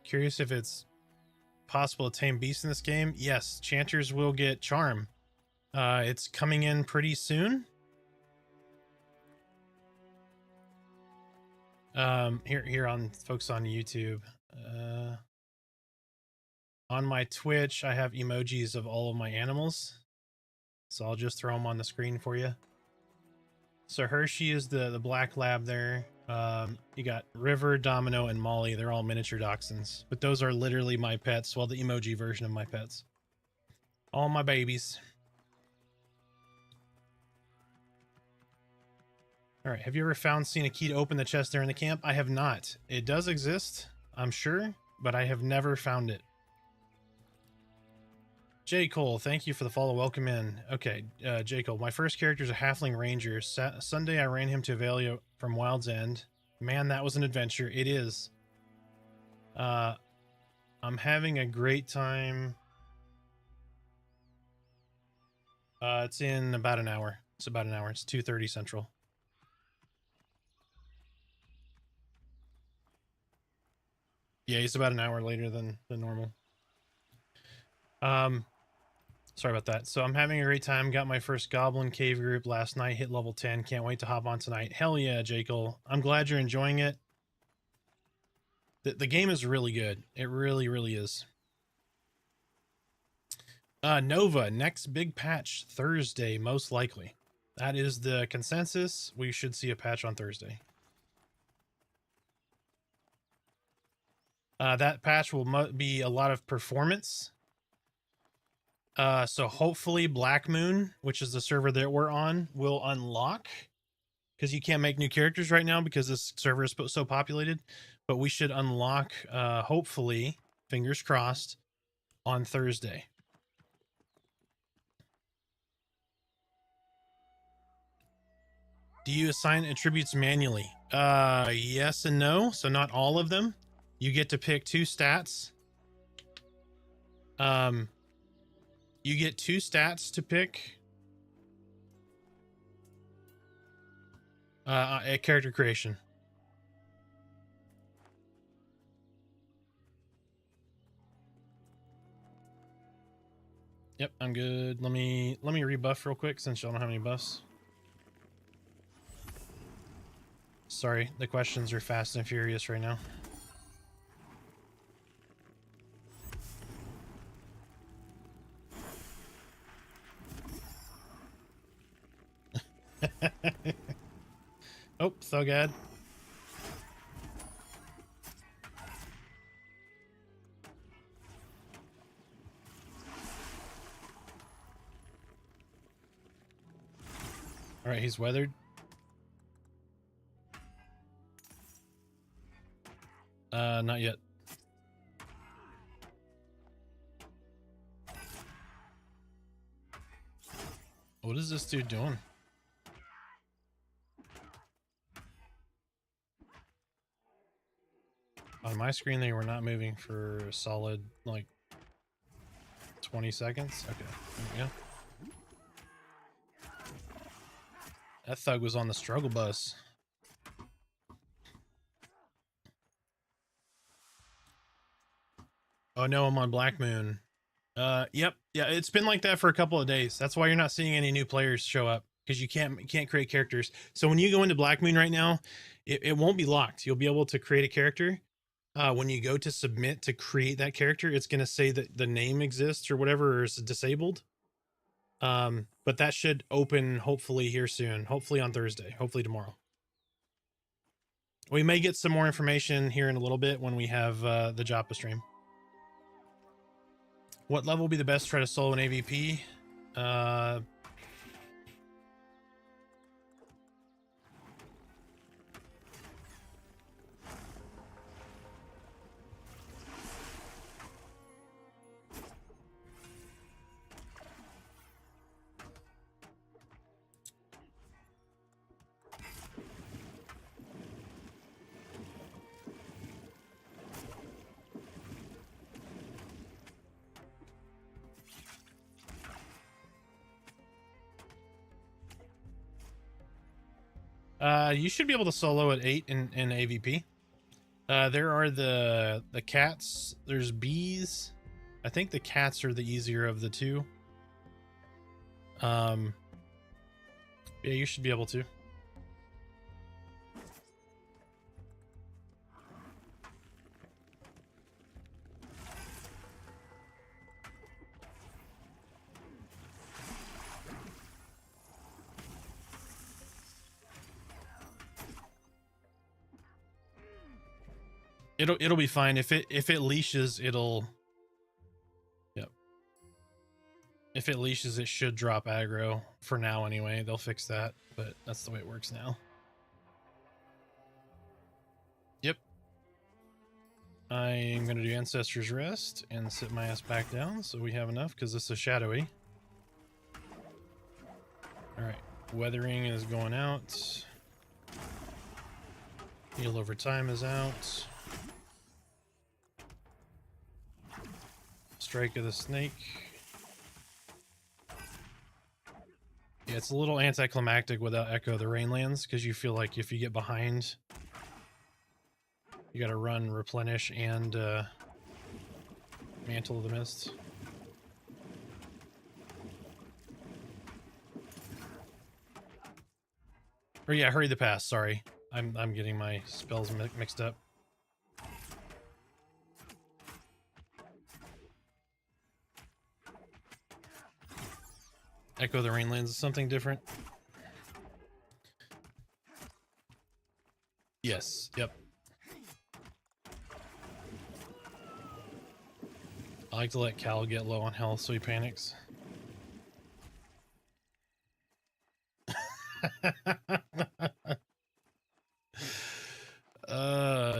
curious if it's possible to tame beasts in this game. Yes, Chanters will get charm. It's coming in pretty soon. Here on folks on YouTube. On my Twitch, I have emojis of all of my animals, so I'll just throw them on the screen for you. So Hershey is the black lab there. You got River, Domino, and Molly. They're all miniature dachshunds, but those are literally my pets. Well, the emoji version of my pets. All my babies. All right. Have you ever seen a key to open the chest there in the camp? I have not. It does exist, I'm sure, but I have never found it. J. Cole, thank you for the follow. Welcome in. Okay, J. Cole, my first character is a halfling ranger. Sunday, I ran him to Avelia from Wild's End. Man, that was an adventure. It is. I'm having a great time. It's in about an hour. It's about an hour. It's 2:30 Central. Yeah, he's about an hour later than normal. Sorry about that. So I'm having a great time. Got my first Goblin Cave group last night. Hit level 10. Can't wait to hop on tonight. Hell yeah, Jekyll. I'm glad you're enjoying it. The game is really good. It really, really is. Nova, next big patch Thursday, most likely. That is the consensus. We should see a patch on Thursday. That patch will be a lot of performance. So hopefully Black Moon, which is the server that we're on, will unlock, because you can't make new characters right now because this server is so populated, but we should unlock, hopefully, fingers crossed, on Thursday. Do you assign attributes manually? Yes and no. So not all of them. You get to pick 2 stats. You get 2 stats to pick at character creation. Yep, I'm good. Let me rebuff real quick since y'all don't have any buffs. Sorry, the questions are fast and furious right now. Oh, Thugad. All right, he's weathered. Not yet. What is this dude doing? On my screen, they were not moving for a solid, like, 20 seconds. Okay, there we go. That thug was on the struggle bus. Oh no, I'm on Black Moon. Yep. Yeah, it's been like that for a couple of days. That's why you're not seeing any new players show up, because you can't create characters. So when you go into Black Moon right now, it won't be locked. You'll be able to create a character. When you go to submit to create that character, it's going to say that the name exists or whatever, or is disabled. But that should open hopefully here soon, hopefully on Thursday, hopefully tomorrow. We may get some more information here in a little bit when we have the Joppa stream. What level will be the best to try to solo an AVP? You should be able to solo at 8 in AVP. There are the cats. There's bees. I think the cats are the easier of the two. Yeah, you should be able to. It'll be fine. If it leashes, it'll. Yep. If it leashes, it should drop aggro for now anyway. They'll fix that, but that's the way it works now. Yep. I am gonna do Ancestor's Rest and sit my ass back down so we have enough, because this is shadowy. All right, weathering is going out. Heal over time is out. Strike of the Snake. Yeah, it's a little anticlimactic without Echo of the Rainlands, because you feel like if you get behind, you gotta run, replenish, and Mantle of the Mist. Or yeah, Hurry the Pass, sorry. I'm getting my spells mixed up. Echo of the Rainlands is something different. Yes, yep. I like to let Cal get low on health so he panics.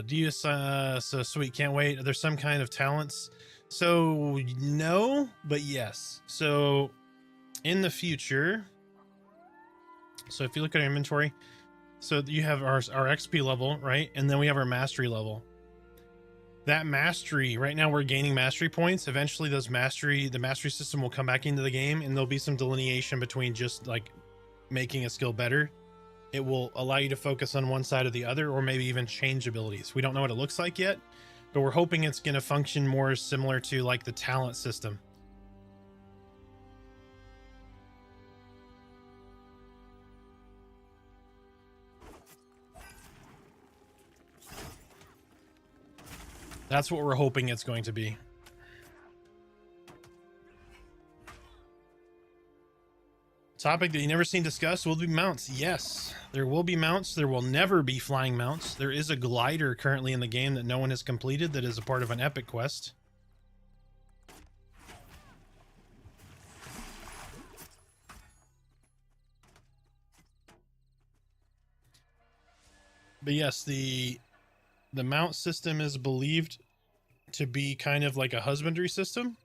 Do you so sweet, can't wait. There's some kind of talents. So no, but yes. So in the future, so if you look at our inventory, so you have our XP level, right? And then we have our mastery level. That mastery, right now we're gaining mastery points. Eventually the mastery system will come back into the game, and there'll be some delineation between just like making a skill better. It will allow you to focus on one side or the other, or maybe even change abilities. We don't know what it looks like yet, but we're hoping it's going to function more similar to like the talent system. That's what we're hoping it's going to be. Topic that you never seen discussed will be mounts. Yes, there will be mounts. There will never be flying mounts. There is a glider currently in the game that no one has completed that is a part of an epic quest. But yes, the mount system is believed to be kind of like a husbandry system,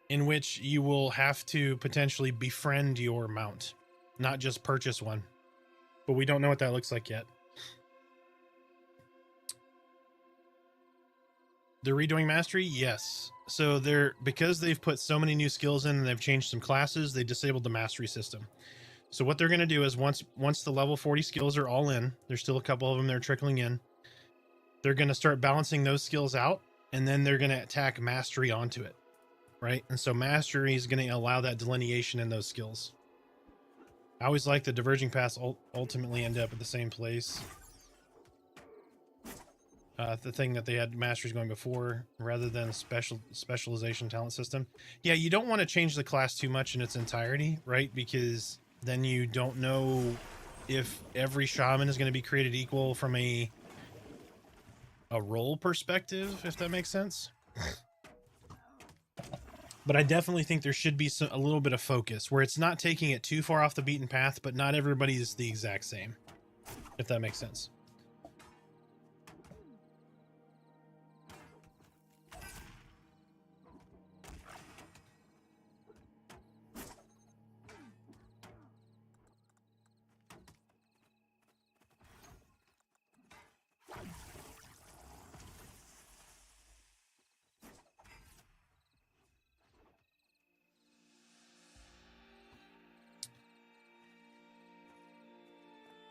in which you will have to potentially befriend your mount, not just purchase one. But we don't know what that looks like yet. They're redoing mastery? Yes. So because they've put so many new skills in and they've changed some classes, they disabled the mastery system. So what they're going to do is once the level 40 skills are all in, there's still a couple of them that are trickling in, they're going to start balancing those skills out, and then they're going to attack mastery onto it, right? And so mastery is going to allow that delineation in those skills. I always like the diverging paths ultimately end up at the same place. The thing that they had masteries going before, rather than a specialization talent system. Yeah, you don't want to change the class too much in its entirety, right? Because then you don't know if every shaman is going to be created equal from a role perspective, if that makes sense. But I definitely think there should be a little bit of focus where it's not taking it too far off the beaten path, but not everybody is the exact same, if that makes sense.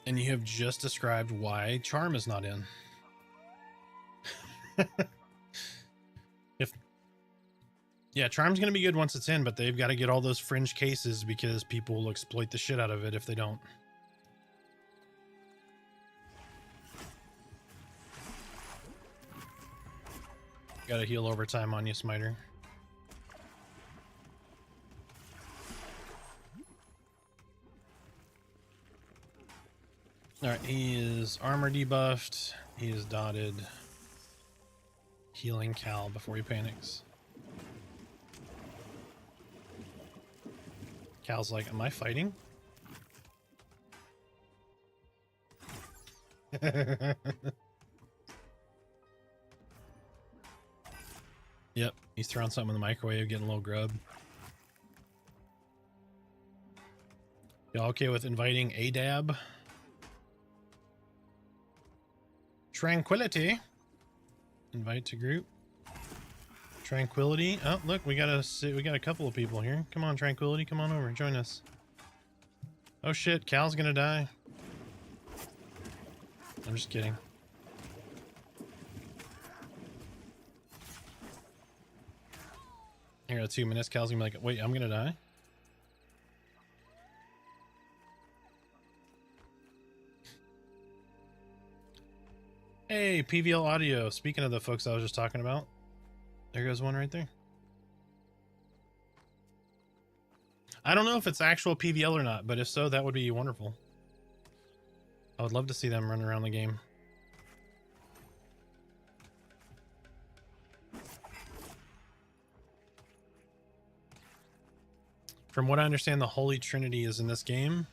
And you have just described why charm is not in. Yeah, charm's going to be good once it's in, but they've got to get all those fringe cases because people will exploit the shit out of it if they don't. Got to heal overtime on you, Smiter. Alright, he is armor debuffed. He is dotted. Healing Cal before he panics. Cal's like, am I fighting? Yep, he's throwing something in the microwave, getting a little grub. Y'all okay with inviting ADAB? Tranquility. Invite to group. Tranquility. Oh, look, we got a couple of people here. Come on, Tranquility, come on over, join us. Oh shit, Cal's gonna die. I'm just kidding. Here, 2 minutes, Cal's gonna be like, wait, I'm gonna die? Hey, PVL Audio. Speaking of the folks I was just talking about, there goes one right there. I don't know if it's actual PVL or not, but if so, that would be wonderful. I would love to see them run around the game. From what I understand, the Holy Trinity is in this game.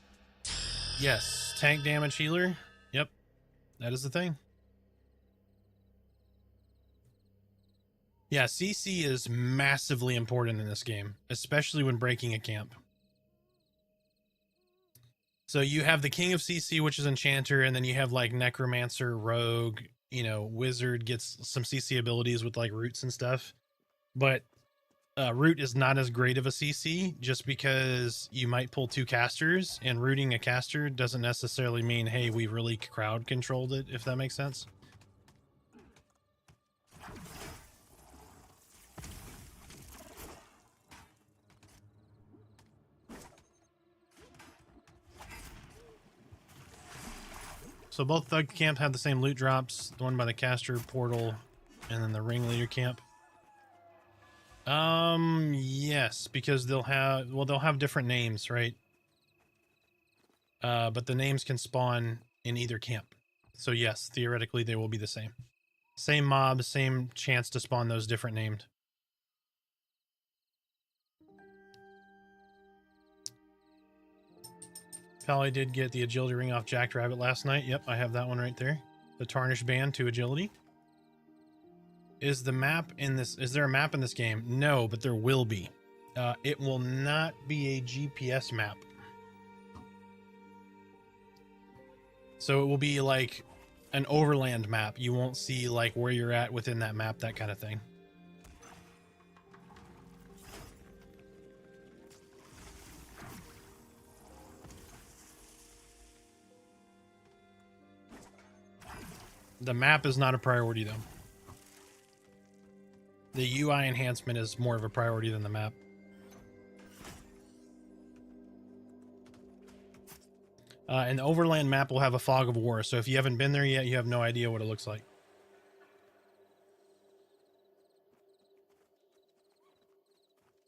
Yes, tank damage healer. Yep, that is the thing. Yeah, CC is massively important in this game, especially when breaking a camp. So you have the King of CC, which is Enchanter, and then you have like Necromancer, Rogue, you know, Wizard gets some CC abilities with like roots and stuff. But root is not as great of a CC just because you might pull 2 casters, and rooting a caster doesn't necessarily mean, hey, we really crowd controlled it, if that makes sense. So both Thug Camp have the same loot drops, the one by the caster portal, and then the Ringleader Camp. Yes, because they'll have different names, right? But the names can spawn in either camp. So yes, theoretically they will be the same. Same mob, same chance to spawn those different named. Pally did get the agility ring off Jackrabbit last night. Yep, I have that one right there. The tarnished band to agility. Is the map in this? Is there a map in this game? No, but there will be. It will not be a GPS map. So it will be like an overland map. You won't see like where you're at within that map, that kind of thing. The map is not a priority though. The UI enhancement is more of a priority than the map. And the overland map will have a fog of war. So if you haven't been there yet, you have no idea what it looks like.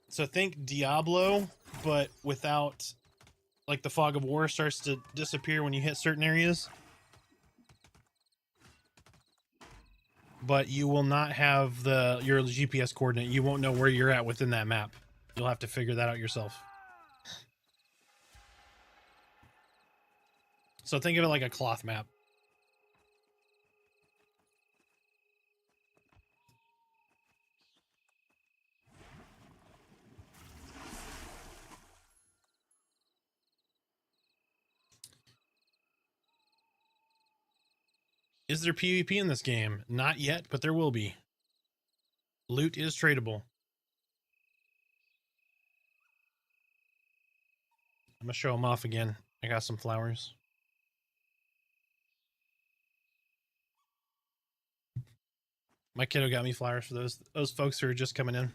So think Diablo, but without, like, the fog of war starts to disappear when you hit certain areas. But you will not have your GPS coordinate. You won't know where you're at within that map. You'll have to figure that out yourself. So think of it like a cloth map. Is there PvP in this game? Not yet, but there will be. Loot is tradable. I'm gonna show them off again. I got some flowers. My kiddo got me flowers for those folks who are just coming in.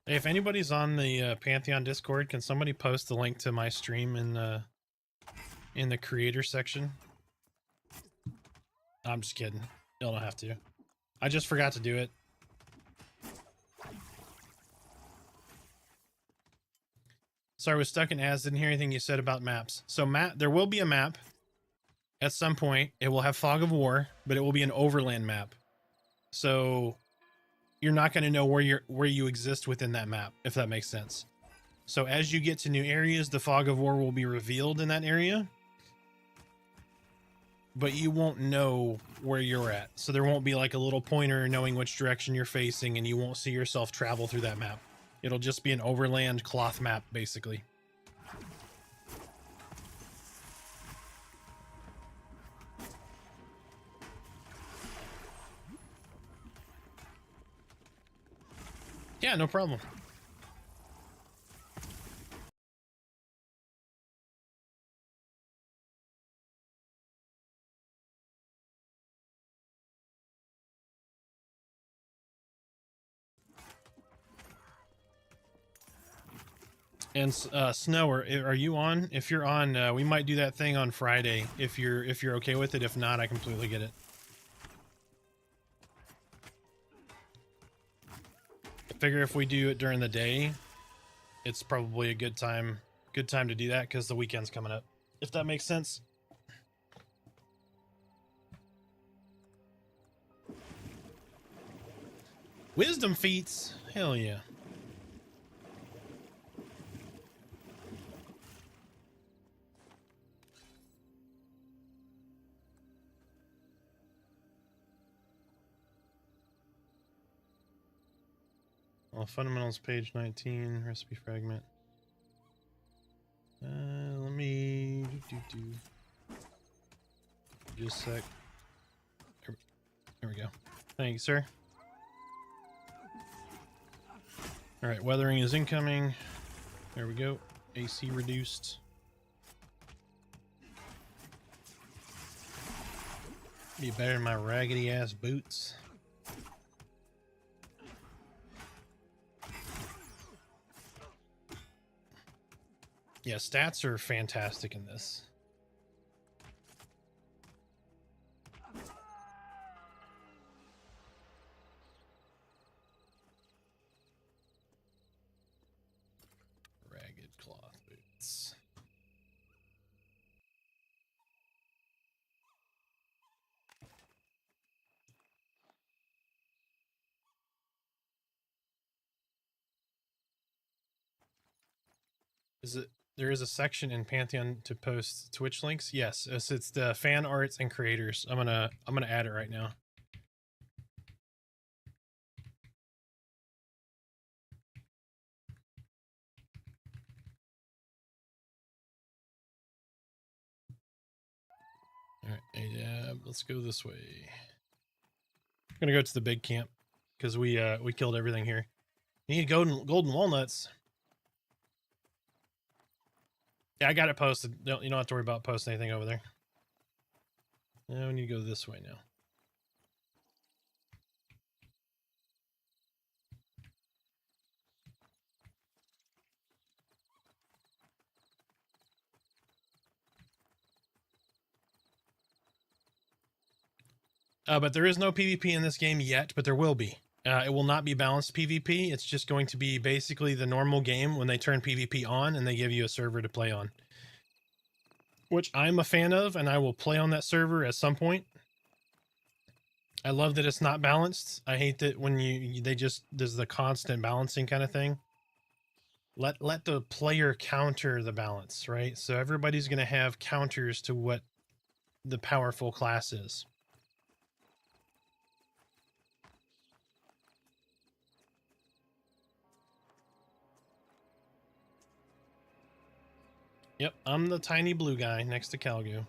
Hey, if anybody's on the Pantheon Discord, can somebody post the link to my stream in the creator section? I'm just kidding. You don't have to. I just forgot to do it. Sorry, I was stuck in ads. Didn't hear anything you said about maps. So there will be a map at some point. It will have fog of war, but it will be an overland map. So you're not going to know where you exist within that map, if that makes sense. So as you get to new areas, the fog of war will be revealed in that area, but you won't know where you're at. So there won't be like a little pointer knowing which direction you're facing, and you won't see yourself travel through that map. It'll just be an overland cloth map, basically. Yeah, no problem. And Snow, are you on? If you're on, we might do that thing on Friday. If you're okay with it. If not, I completely get it. I figure if we do it during the day, it's probably a good time to do that because the weekend's coming up. If that makes sense. Wisdom feats, hell yeah. Well, fundamentals, page 19, recipe fragment. Let me just a sec. There we go. Thank you, sir. All right, weathering is incoming. There we go. AC reduced. Be better than my raggedy ass boots. Yeah, stats are fantastic in this. Ragged cloth boots. Is it? There is a section in Pantheon to post Twitch links. Yes, it's the fan arts and creators. I'm gonna add it right now. All right, ADAB, let's go this way. I'm gonna go to the big camp because we killed everything here. You need golden walnuts. Yeah, I got it posted. You don't have to worry about posting anything over there. Now we need to go this way now. But there is no PvP in this game yet, but there will be. It will not be balanced PvP. It's just going to be basically the normal game when they turn PvP on and they give you a server to play on. Which I'm a fan of, and I will play on that server at some point. I love that it's not balanced. I hate that when there's the constant balancing kind of thing. Let the player counter the balance, right? So everybody's going to have counters to what the powerful class is. Yep, I'm the tiny blue guy next to Calgu.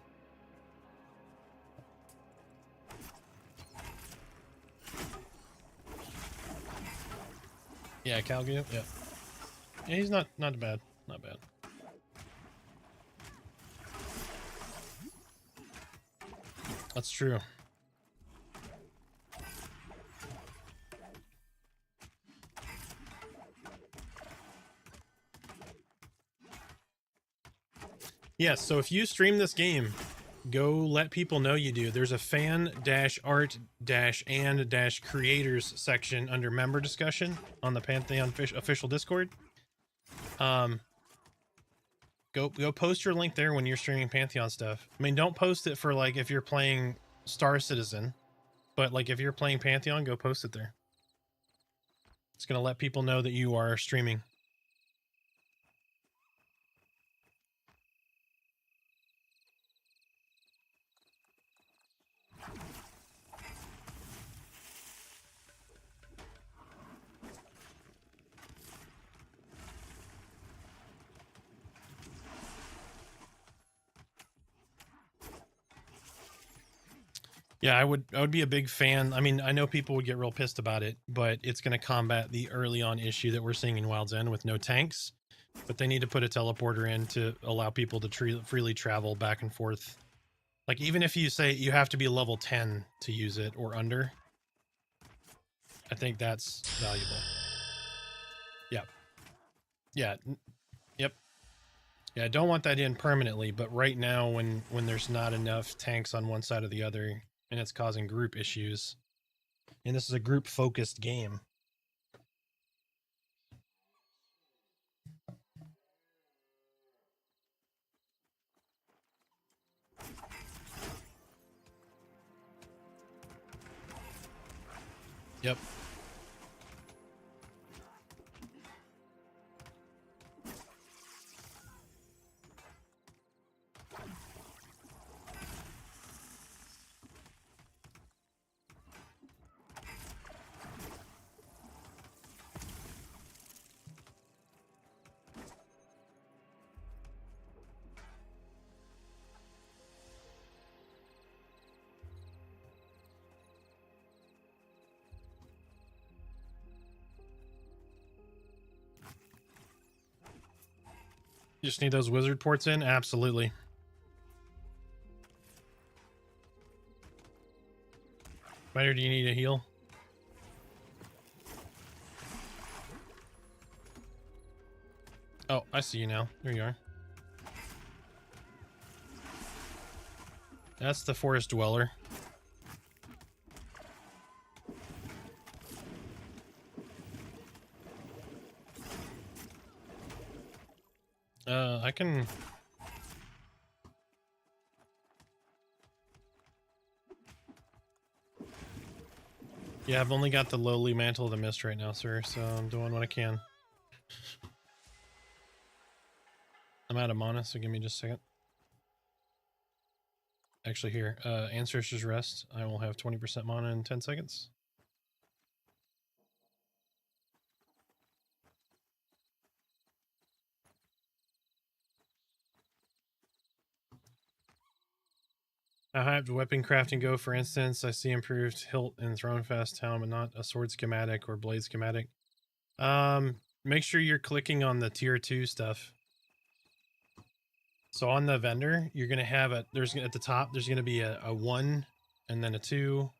Yeah, Calgu, yep. Yeah, he's not bad. Not bad. That's true. Yes, so if you stream this game, go let people know you do. There's a fan-art-and-creators section under member discussion on the Pantheon official Discord. Go post your link there when you're streaming Pantheon stuff. I mean, don't post it for like if you're playing Star Citizen, but like if you're playing Pantheon, go post it there. It's gonna let people know that you are streaming. Yeah, I would be a big fan. I mean, I know people would get real pissed about it, but it's going to combat the early on issue that we're seeing in Wild's End with no tanks. But they need to put a teleporter in to allow people to freely travel back and forth. Like, even if you say you have to be level 10 to use it or under, I think that's valuable. Yeah. Yeah. Yep. Yeah, I don't want that in permanently, but right now when there's not enough tanks on one side or the other, and it's causing group issues. And this is a group-focused game. Yep. You just need those wizard ports in? Absolutely. Spider, do you need a heal? Oh, I see you now. There you are. That's the forest dweller. I can... Yeah, I've only got the lowly mantle of the mist right now, sir, so I'm doing what I can. I'm out of mana, so give me just a second. Actually, here, Ancestors Rest. I will have 20% mana in 10 seconds. How high up do weapon crafting go, for instance? I see improved hilt and thrown fast town, but not a sword schematic or blade schematic. Make sure you're clicking on the tier 2 stuff. So on the vendor, you're gonna have at the top, there's gonna be a 1 and then a 2.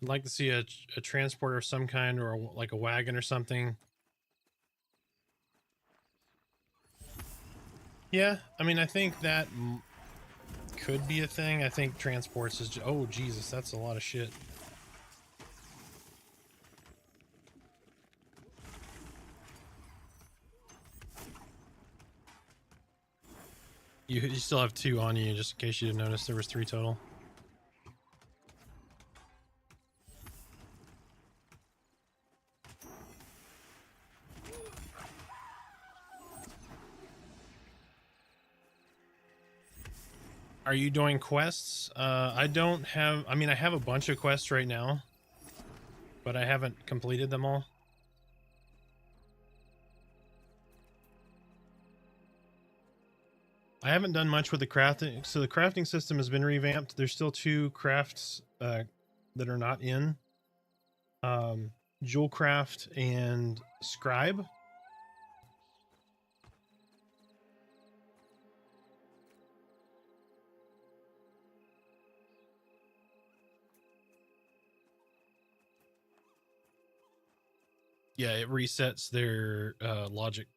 I'd like to see a transporter of some kind, or like a wagon or something. Yeah, I mean, I think that could be a thing. I think transports is oh Jesus, that's a lot of shit. You still have 2 on you, just in case you didn't notice. There was 3 total. Are you doing quests? I don't have. I mean, I have a bunch of quests right now, but I haven't completed them all. I haven't done much with the crafting. So the crafting system has been revamped. There's still 2 crafts that are not in. Jewel craft and scribe. Yeah, it resets their logic.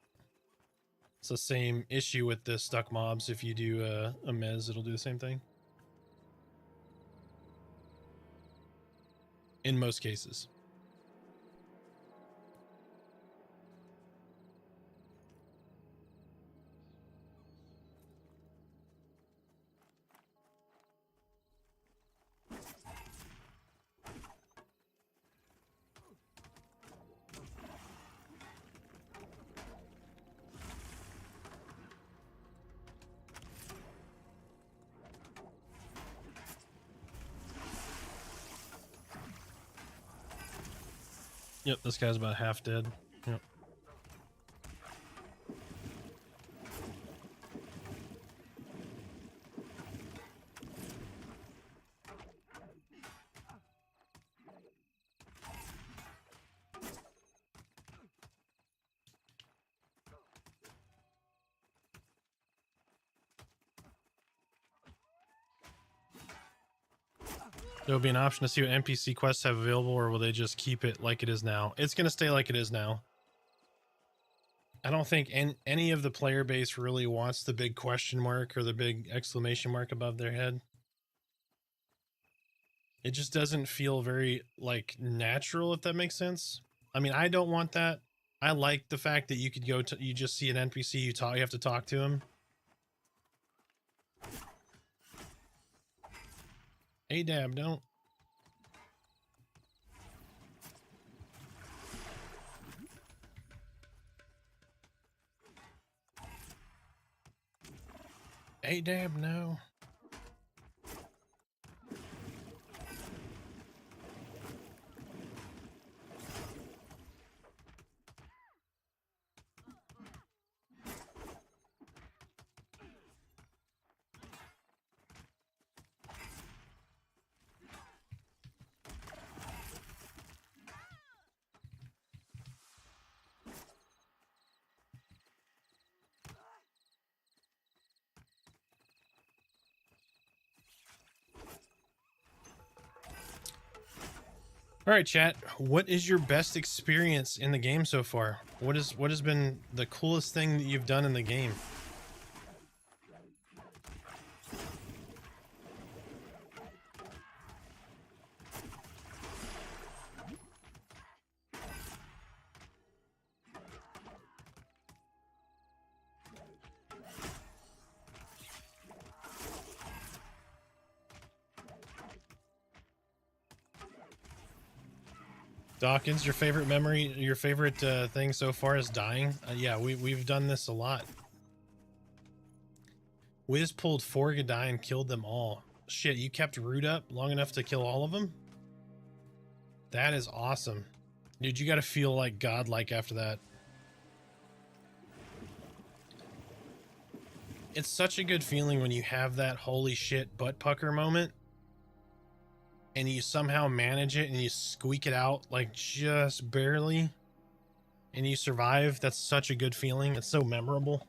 It's the same issue with the stuck mobs. If you do a mez, it'll do the same thing. In most cases. Yep, this guy's about half dead. Yep. There will be an option to see what NPC quests have available, or will they just keep it like it is now? It's going to stay like it is now. I don't think any of the player base really wants the big question mark or the big exclamation mark above their head. It just doesn't feel very, like, natural, if that makes sense. I mean, I don't want that. I like the fact that you could go to, you just see an NPC, you have to talk to him. Hey, Dab, don't. Hey, Dab, no. All right, chat. What is your best experience in the game so far? What has been the coolest thing that you've done in the game? Dawkins, your favorite memory, your favorite thing so far is dying? Yeah, we've done this a lot. Wiz pulled 4 Gadai and killed them all. Shit, you kept Root up long enough to kill all of them? That is awesome. Dude, you gotta feel like godlike after that. It's such a good feeling when you have that holy shit butt pucker moment and you somehow manage it and you squeak it out like just barely and you survive. That's such a good feeling. It's so memorable.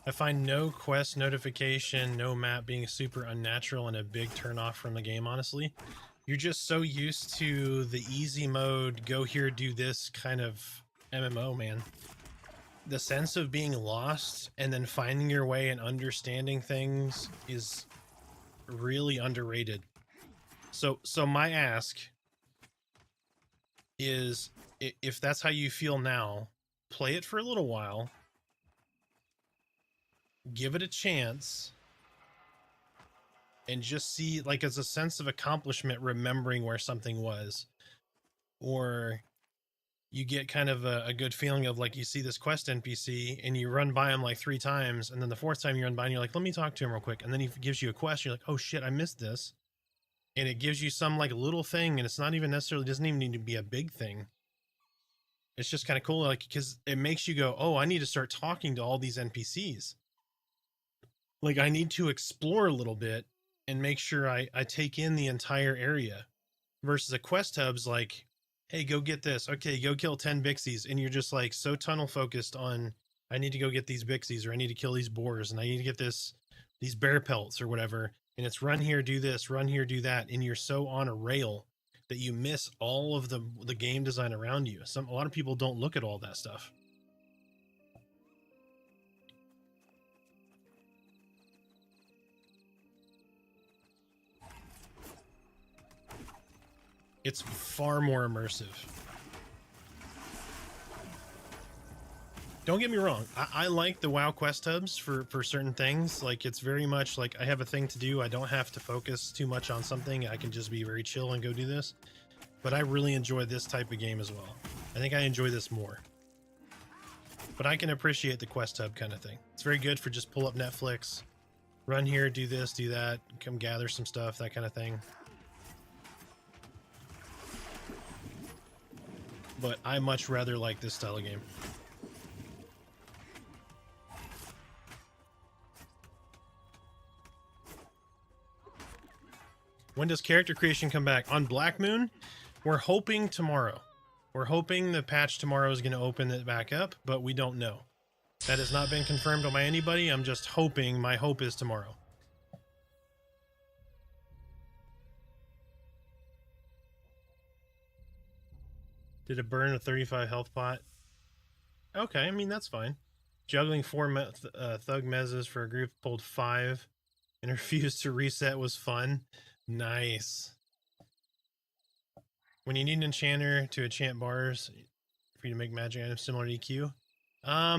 I find no quest notification, no map being super unnatural and a big turnoff from the game, honestly. You're just so used to the easy mode, go here, do this kind of MMO, man. The sense of being lost and then finding your way and understanding things is really underrated. So my ask is, if that's how you feel now, play it for a little while, give it a chance, and just see, like, as a sense of accomplishment, remembering where something was. Or you get kind of a good feeling of, like, you see this quest NPC and you run by him like 3 times, and then the 4th time you run by and you're like, let me talk to him real quick, and then he gives you a quest, you're like, oh shit, I missed this, and it gives you some like little thing, and it's not even necessarily, doesn't even need to be a big thing. It's just kind of cool, like, because it makes you go, oh, I need to start talking to all these NPCs. Like, I need to explore a little bit and make sure I take in the entire area, versus a quest hub's like, hey, go get this. Okay, go kill 10 Bixies. And you're just like so tunnel focused on, I need to go get these Bixies, or I need to kill these boars, and I need to get these bear pelts or whatever. And it's run here, do this, run here, do that. And you're so on a rail that you miss all of the game design around you. A lot of people don't look at all that stuff. It's far more immersive. Don't get me wrong. I like the WoW quest hubs for certain things. Like, it's very much like, I have a thing to do. I don't have to focus too much on something. I can just be very chill and go do this. But I really enjoy this type of game as well. I think I enjoy this more. But I can appreciate the quest hub kind of thing. It's very good for just pull up Netflix, run here, do this, do that, come gather some stuff, that kind of thing. But I much rather like this style of game. When does character creation come back? On Black Moon, we're hoping tomorrow. We're hoping the patch tomorrow is going to open it back up, but we don't know. That has not been confirmed by anybody. I'm just hoping. My hope is tomorrow. Did it burn a 35 health pot? Okay, I mean, that's fine. Juggling 4 thug mezzes for a group, pulled 5 and refused to reset was fun. Nice. When you need an enchanter to enchant bars for you to make magic items similar to EQ?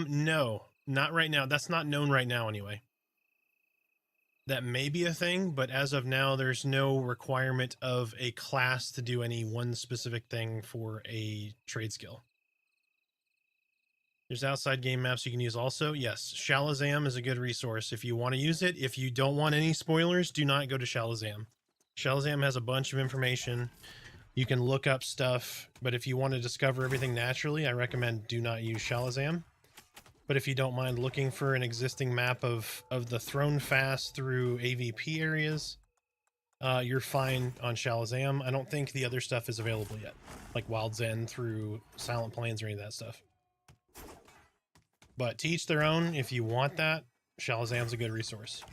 No, not right now. That's not known right now anyway. That may be a thing, but as of now, there's no requirement of a class to do any one specific thing for a trade skill. There's outside game maps you can use also. Yes, Shalazam is a good resource if you want to use it. If you don't want any spoilers, do not go to Shalazam. Shalazam has a bunch of information. You can look up stuff, but if you want to discover everything naturally, I recommend do not use Shalazam. But if you don't mind looking for an existing map of the Throne Fast through AVP areas, you're fine on Shalazam. I don't think the other stuff is available yet, like Wild Zen through Silent Plains or any of that stuff. But to each their own. If you want that, Shalazam's a good resource.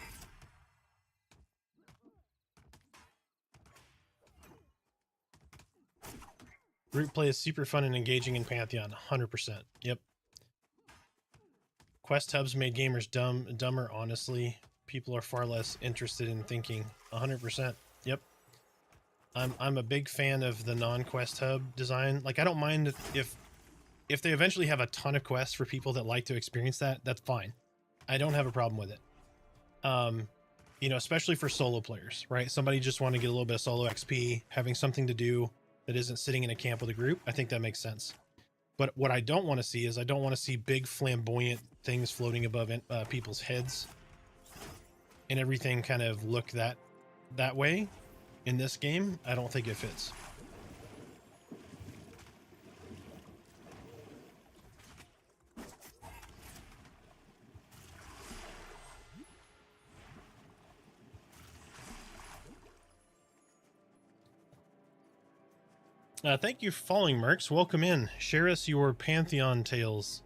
Group play is super fun and engaging in Pantheon. 100%. Yep. Quest hubs made gamers dumber, honestly. People are far less interested in thinking. 100%. Yep. I'm a big fan of the non-quest hub design. Like, I don't mind if they eventually have a ton of quests for people that like to experience that, that's fine. I don't have a problem with it. You know, especially for solo players, right? Somebody just want to get a little bit of solo XP, having something to do that isn't sitting in a camp with a group. I think that makes sense. But what I don't want to see is I don't want to see big flamboyant things floating above people's heads and everything kind of look that way in this game. I don't think it fits. Thank you for following, Mercs. Welcome in. Share us your Pantheon tales.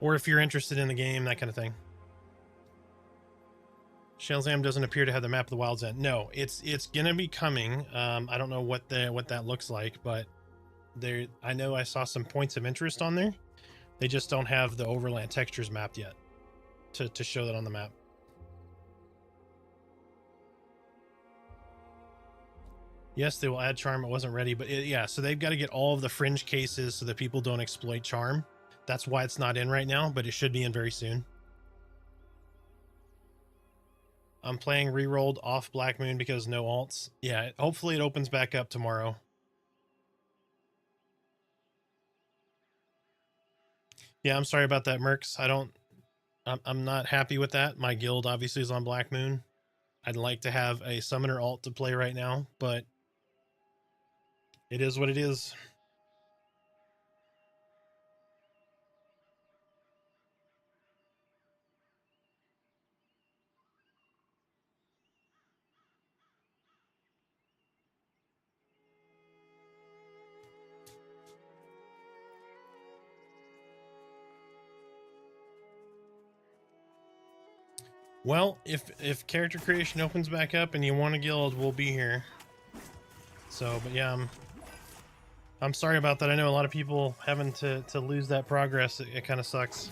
Or if you're interested in the game, that kind of thing. Shalazam doesn't appear to have the map of the Wild Zen. No, it's gonna be coming. I don't know what that looks like, but I know I saw some points of interest on there. They just don't have the overland textures mapped yet to show that on the map. Yes, they will add charm. It wasn't ready, but yeah, so they've got to get all of the fringe cases so that people don't exploit charm. That's why it's not in right now, but it should be in very soon. I'm playing rerolled off Black Moon because no alts. Yeah, hopefully it opens back up tomorrow. Yeah, I'm sorry about that, Mercs. I'm not happy with that. My guild obviously is on Black Moon. I'd like to have a summoner alt to play right now, but it is what it is. Well, if character creation opens back up and you want a guild, we'll be here. So, but yeah, I'm sorry about that. I know a lot of people having to lose that progress. It kind of sucks.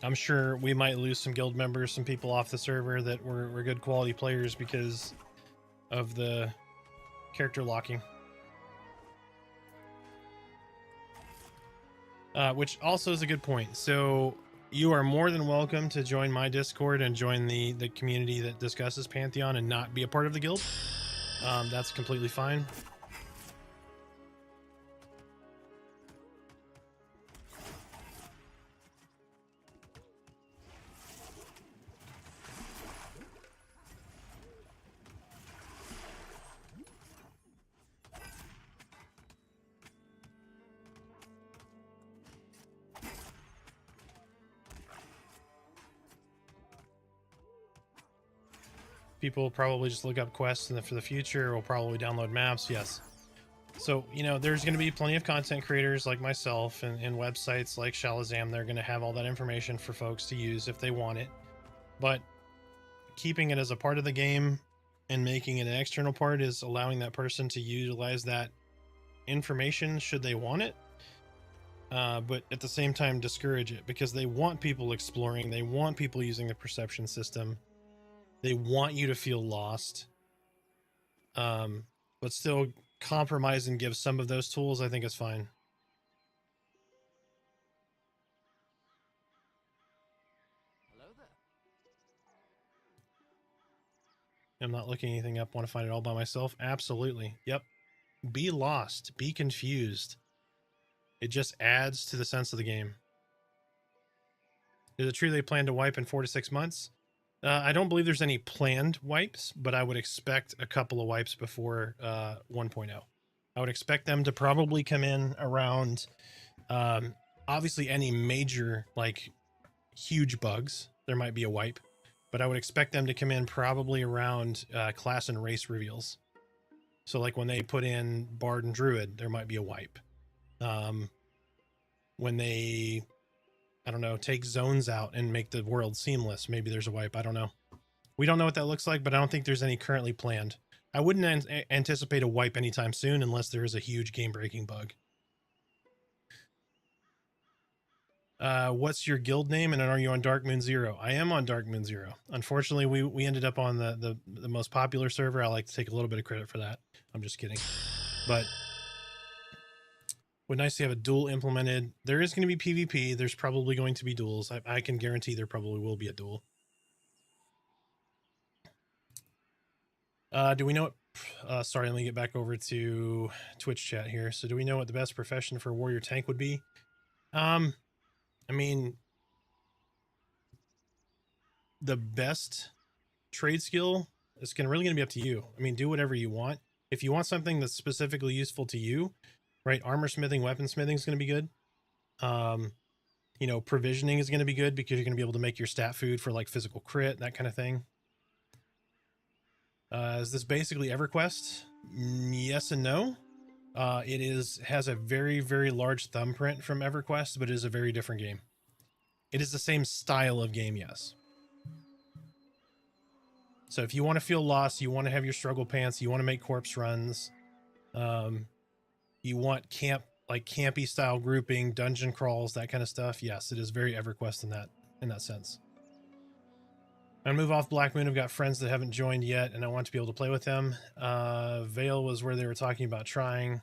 I'm sure we might lose some guild members, some people off the server that were good quality players because of the character locking. Which also is a good point. So you are more than welcome to join my Discord and join the community that discusses Pantheon and not be a part of the guild. That's completely fine. People will probably just look up quests for the future. Will probably download maps. Yes. So, you know, there's going to be plenty of content creators like myself and websites like Shalazam. They're going to have all that information for folks to use if they want it. But keeping it as a part of the game and making it an external part is allowing that person to utilize that information should they want it. But at the same time, discourage it because they want people exploring. They want people using the perception system. They want you to feel lost. But still compromise and give some of those tools, I think is fine. Hello there. I'm not looking anything up. Want to find it all by myself? Absolutely. Yep. Be lost. Be confused. It just adds to the sense of the game. Is it true they plan to wipe in 4 to 6 months? I don't believe there's any planned wipes, but I would expect a couple of wipes before 1.0. I would expect them to probably come in around, obviously any major, like huge bugs, there might be a wipe, but I would expect them to come in probably around class and race reveals. So like when they put in Bard and Druid, there might be a wipe. When they, I don't know, take zones out and make the world seamless, maybe there's a wipe. I don't know. We don't know what that looks like, but I don't think there's any currently planned. I wouldn't anticipate a wipe anytime soon unless there is a huge game-breaking bug. What's your guild name, and are you on Dark Moon Zero? I am on Dark Moon Zero. Unfortunately, we ended up on the most popular server. I like to take a little bit of credit for that. I'm just kidding. But would nice to have a duel implemented. There is going to be PvP. There's probably going to be duels. I can guarantee there probably will be a duel. Do we know what... sorry, let me get back over to Twitch chat here. So do we know what the best profession for warrior tank would be? I mean, the best trade skill is really going to be up to you. I mean, do whatever you want. If you want something that's specifically useful to you, right? Armor smithing, weapon smithing is going to be good. You know, provisioning is going to be good because you're going to be able to make your stat food for like physical crit, that kind of thing. Is this basically EverQuest? Yes and no. It has a very, very large thumbprint from EverQuest, but it is a very different game. It is the same style of game, yes. So if you want to feel lost, you want to have your struggle pants, you want to make corpse runs, you want campy style grouping, dungeon crawls, that kind of stuff. Yes, it is very EverQuest in that sense. I'm gonna move off Black Moon. I've got friends that haven't joined yet, and I want to be able to play with them. Vale was where they were talking about trying,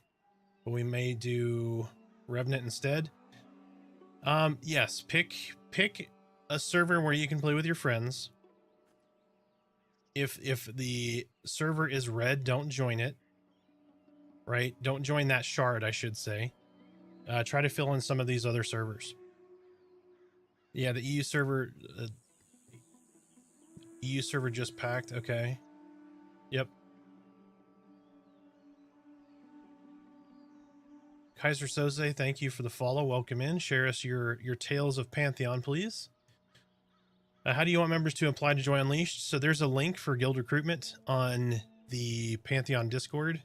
but we may do Revenant instead. Yes, pick a server where you can play with your friends. If the server is red, don't join it. Right? Don't join that shard, I should say. Try to fill in some of these other servers. Yeah, the EU server... EU server just packed. Okay. Yep. Kaiser Soze, thank you for the follow. Welcome in. Share us your tales of Pantheon, please. How do you want members to apply to join Unleashed? So there's a link for guild recruitment on the Pantheon Discord.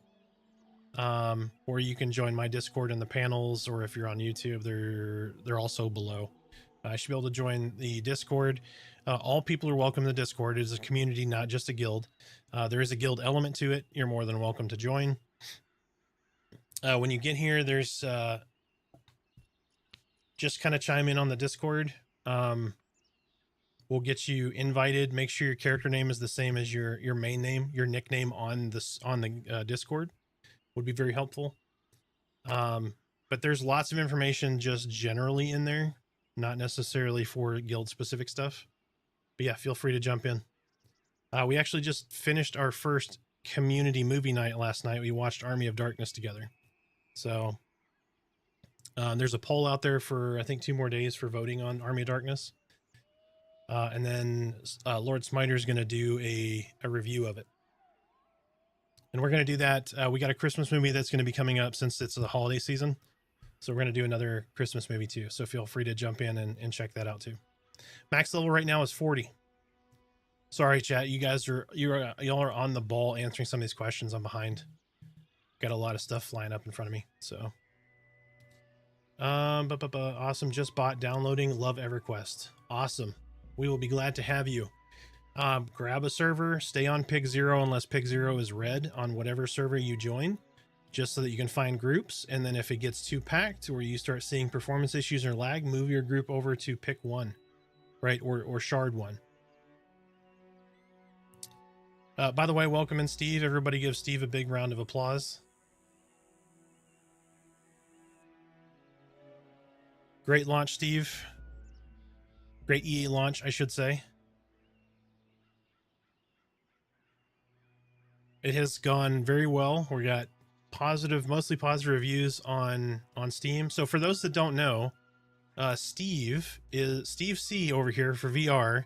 Or you can join my Discord in the panels, or if you're on YouTube, they're also below. I should be able to join the Discord. All people are welcome to the Discord. It is a community, not just a guild. There is a guild element to it. You're more than welcome to join. When you get here, there's just kind of chime in on the Discord. We'll get you invited. Make sure your character name is the same as your main name, your nickname on the Discord would be very helpful. But there's lots of information just generally in there, not necessarily for guild specific stuff. But yeah, feel free to jump in. We actually just finished our first community movie night last night. We watched Army of Darkness together. So there's a poll out there for, I think, 2 more days for voting on Army of Darkness. And then Lord Smiter is going to do a review of it. And we're going to do that. We got a Christmas movie that's going to be coming up since it's the holiday season. So we're going to do another Christmas movie too. So feel free to jump in and check that out too. Max level right now is 40. Sorry, chat. You guys y'all are on the ball answering some of these questions. I'm behind. Got a lot of stuff flying up in front of me. So, awesome. Just bought downloading. Love EverQuest. Awesome. We will be glad to have you. Grab a server. Stay on Pig 0 unless Pig 0 is red on whatever server you join, just so that you can find groups. And then if it gets too packed or you start seeing performance issues or lag, move your group over to Pick 1, right? Or Shard 1. By the way, welcome in, Steve. Everybody give Steve a big round of applause. Great launch, Steve. Great EA launch, I should say. It has gone very well. We got mostly positive reviews on Steam. So for those that don't know, Steve C over here for VR.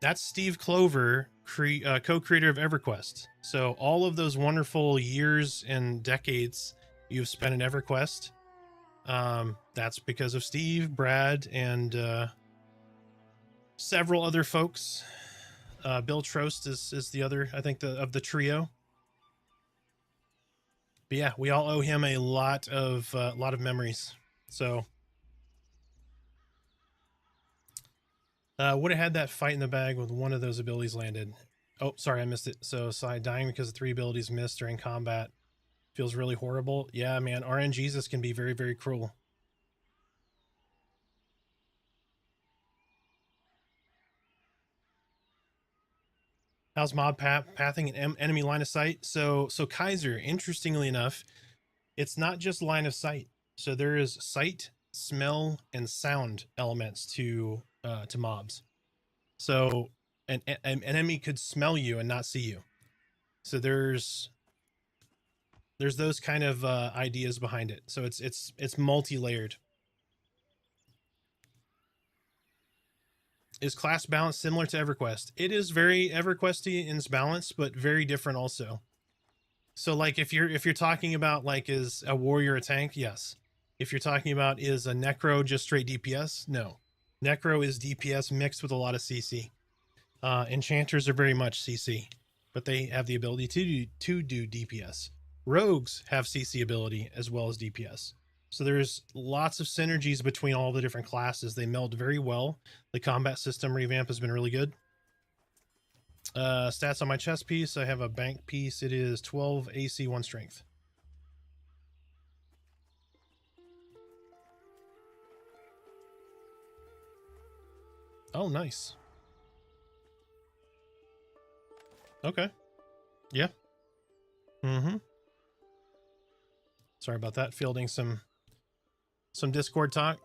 That's Steve Clover, co-creator of EverQuest. So all of those wonderful years and decades you've spent an EverQuest. That's because of Steve, Brad, and several other folks. Bill Trost is the other, I think, of the trio. But yeah, we all owe him a lot of memories. So would have had that fight in the bag with one of those abilities landed. Oh, sorry, I missed it. So Sai dying because of 3 abilities missed during combat feels really horrible. Yeah, man, RNGesus can be very, very cruel. How's mob pathing an enemy line of sight? So Kaiser, interestingly enough, it's not just line of sight. So there is sight, smell, and sound elements to mobs. So an enemy could smell you and not see you. So there's those kind of ideas behind it. So it's multi-layered. Is class balance similar to EverQuest? It is very EverQuesty in its balance, but very different also. So like if you're talking about like is a warrior a tank, yes. If you're talking about is a necro just straight DPS, no. Necro is DPS mixed with a lot of CC. Enchanters are very much CC, but they have the ability to do DPS. Rogues have CC ability as well as DPS. So there's lots of synergies between all the different classes. They meld very well. The combat system revamp has been really good. Stats on my chest piece. I have a bank piece. It is 12 AC, 1 strength. Oh, nice. Okay. Yeah. Mm-hmm. Sorry about that. Fielding some Discord talk.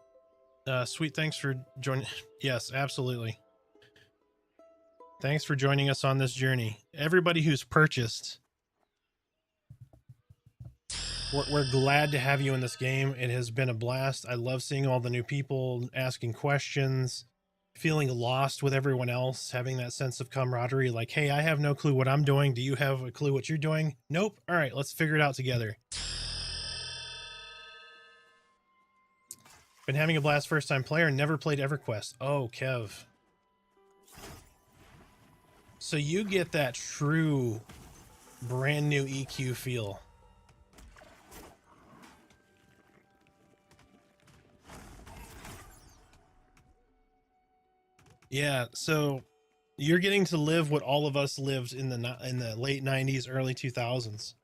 Sweet, thanks for joining. Yes, absolutely. Thanks for joining us on this journey. Everybody who's purchased, we're glad to have you in this game. It has been a blast. I love seeing all the new people asking questions, feeling lost with everyone else, having that sense of camaraderie. Like, hey, I have no clue what I'm doing. Do you have a clue what you're doing? Nope. All right, let's figure it out together. Been having a blast, first time player, never played EverQuest. Oh, Kev. So you get that true brand new EQ feel. Yeah, so you're getting to live what all of us lived in the late 90s, early 2000s.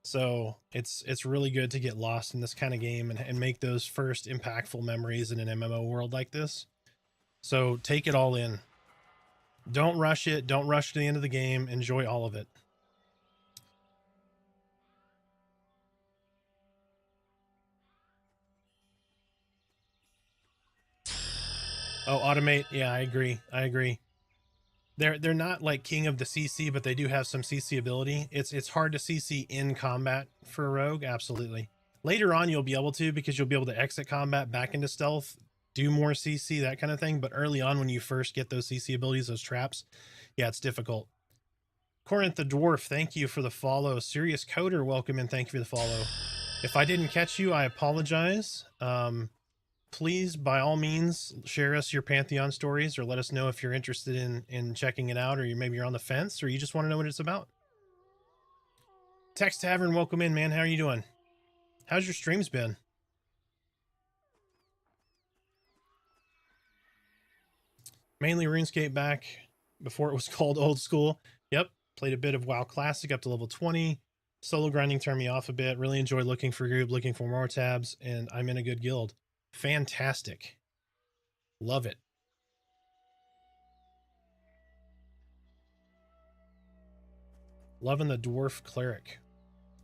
So it's really good to get lost in this kind of game and make those first impactful memories in an MMO world like this. So take it all in. Don't rush it. Don't rush to the end of the game. Enjoy all of it. Oh, automate. Yeah, I agree. They're not like king of the CC, but they do have some CC ability. It's hard to CC in combat for a rogue. Absolutely. Later on, you'll be able to, because you'll be able to exit combat back into stealth, do more CC, that kind of thing. But early on, when you first get those CC abilities, those traps, yeah, it's difficult. Corinth the Dwarf, thank you for the follow. Serious Coder, welcome and thank you for the follow. If I didn't catch you, I apologize. Please, by all means, share us your Pantheon stories, or let us know if you're interested in checking it out, or maybe you're on the fence, or you just want to know what it's about. Text Tavern, welcome in, man. How are you doing? How's your streams been? Mainly RuneScape back before it was called old school. Yep, played a bit of WoW Classic up to level 20. Solo grinding turned me off a bit. Really enjoy looking for a group, looking for more tabs, and I'm in a good guild. Fantastic. Love it. Loving the Dwarf Cleric.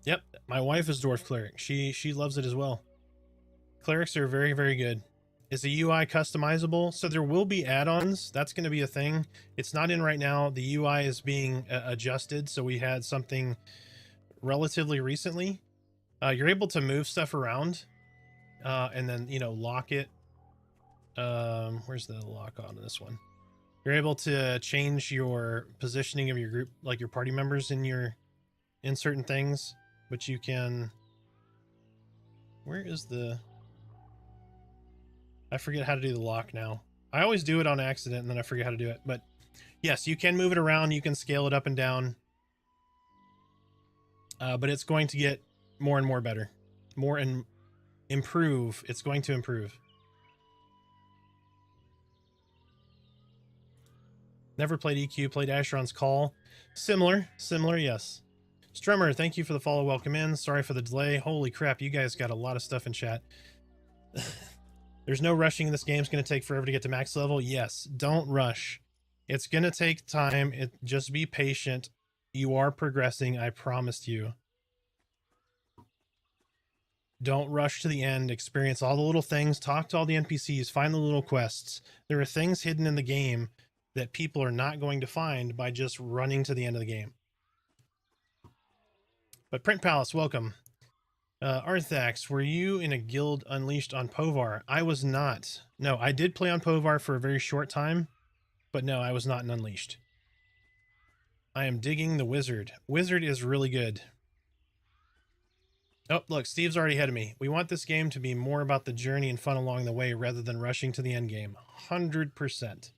Yep, my wife is Dwarf Cleric. She loves it as well. Clerics are very, very good. Is the UI customizable? So there will be add-ons. That's going to be a thing. It's not in right now. The UI is being adjusted. So we had something relatively recently. You're able to move stuff around and then, lock it. Where's the lock on this one? You're able to change your positioning of your group, like your party members in certain things, but you can Where is the... I forget how to do the lock now. I always do it on accident and then I forget how to do it. But yes, you can move it around. You can scale it up and down. But it's going to get more and more better. More and improve. It's going to improve. Never played EQ. Played Asheron's Call. Similar, yes. Strummer, thank you for the follow. Welcome in. Sorry for the delay. Holy crap, you guys got a lot of stuff in chat. There's no rushing. This game's going to take forever to get to max level. Yes, don't rush. It's going to take time. Just be patient. You are progressing, I promised you. Don't rush to the end. Experience all the little things. Talk to all the NPCs. Find the little quests. There are things hidden in the game that people are not going to find by just running to the end of the game. But Print Palace, welcome. Arthax, were you in a guild unleashed on Povar? I was not. No, I did play on Povar for a very short time, but no, I was not in Unleashed. I am digging the Wizard. Wizard is really good. Oh, look, Steve's already ahead of me. We want this game to be more about the journey and fun along the way rather than rushing to the end game. 100%.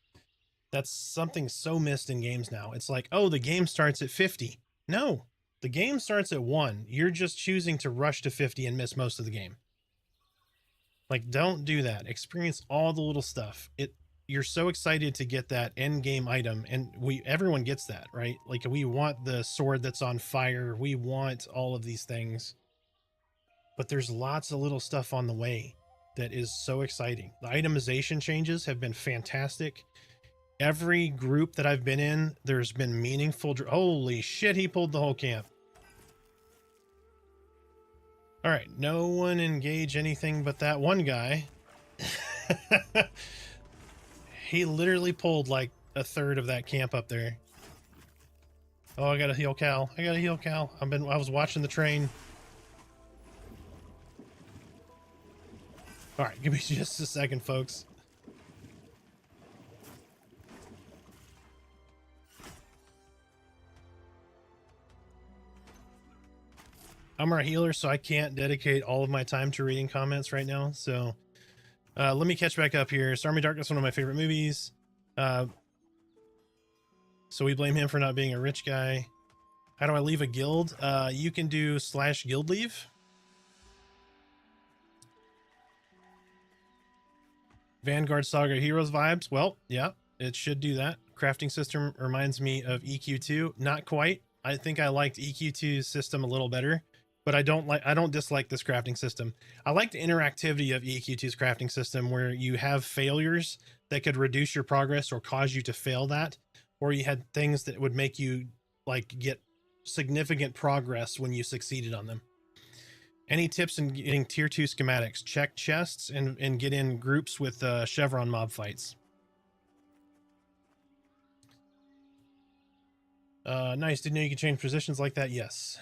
That's something so missed in games now. It's like, oh, the game starts at 50. No. The game starts at 1. You're just choosing to rush to 50 and miss most of the game. Like, don't do that. Experience all the little stuff. You're so excited to get that end game item, and everyone gets that, right? Like, we want the sword that's on fire. We want all of these things. But there's lots of little stuff on the way that is so exciting. The itemization changes have been fantastic. Every group that I've been in, there's been meaningful... Holy shit, he pulled the whole camp. All right, no one engage anything but that one guy. He literally pulled like a third of that camp up there. Oh, I gotta heal Cal. I was watching the train. All right, give me just a second, folks. I'm our healer, so I can't dedicate all of my time to reading comments right now. So let me catch back up here. Stormy Darkness, one of my favorite movies. So we blame him for not being a rich guy. How do I leave a guild? You can do /guild leave. Vanguard Saga Heroes vibes. Well, yeah, it should do that. Crafting system reminds me of EQ2. Not quite. I think I liked EQ2's system a little better. But I don't dislike this crafting system. I like the interactivity of EQ2's crafting system where you have failures that could reduce your progress or cause you to fail that, or you had things that would make you like get significant progress when you succeeded on them. Any tips in getting tier 2 schematics? Check chests and get in groups with Chevron mob fights. Nice. Didn't know you could change positions like that. Yes.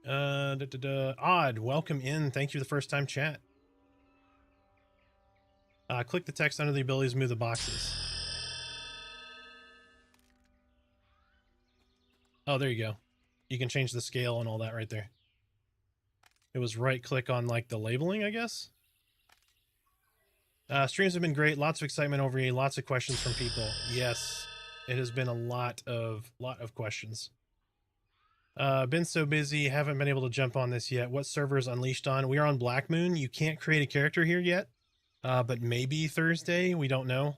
Odd, welcome in. Thank you for the first time chat. Click the text under the abilities to move the boxes. Oh, there you go. You can change the scale and all that right there. It was right click on like the labeling, I guess. Streams have been great. Lots of excitement over here. Lots of questions from people. Yes, it has been a lot of questions. Been so busy, haven't been able to jump on this yet. What server is Unleashed on? We are on Black Moon. You can't create a character here yet, but maybe Thursday. We don't know.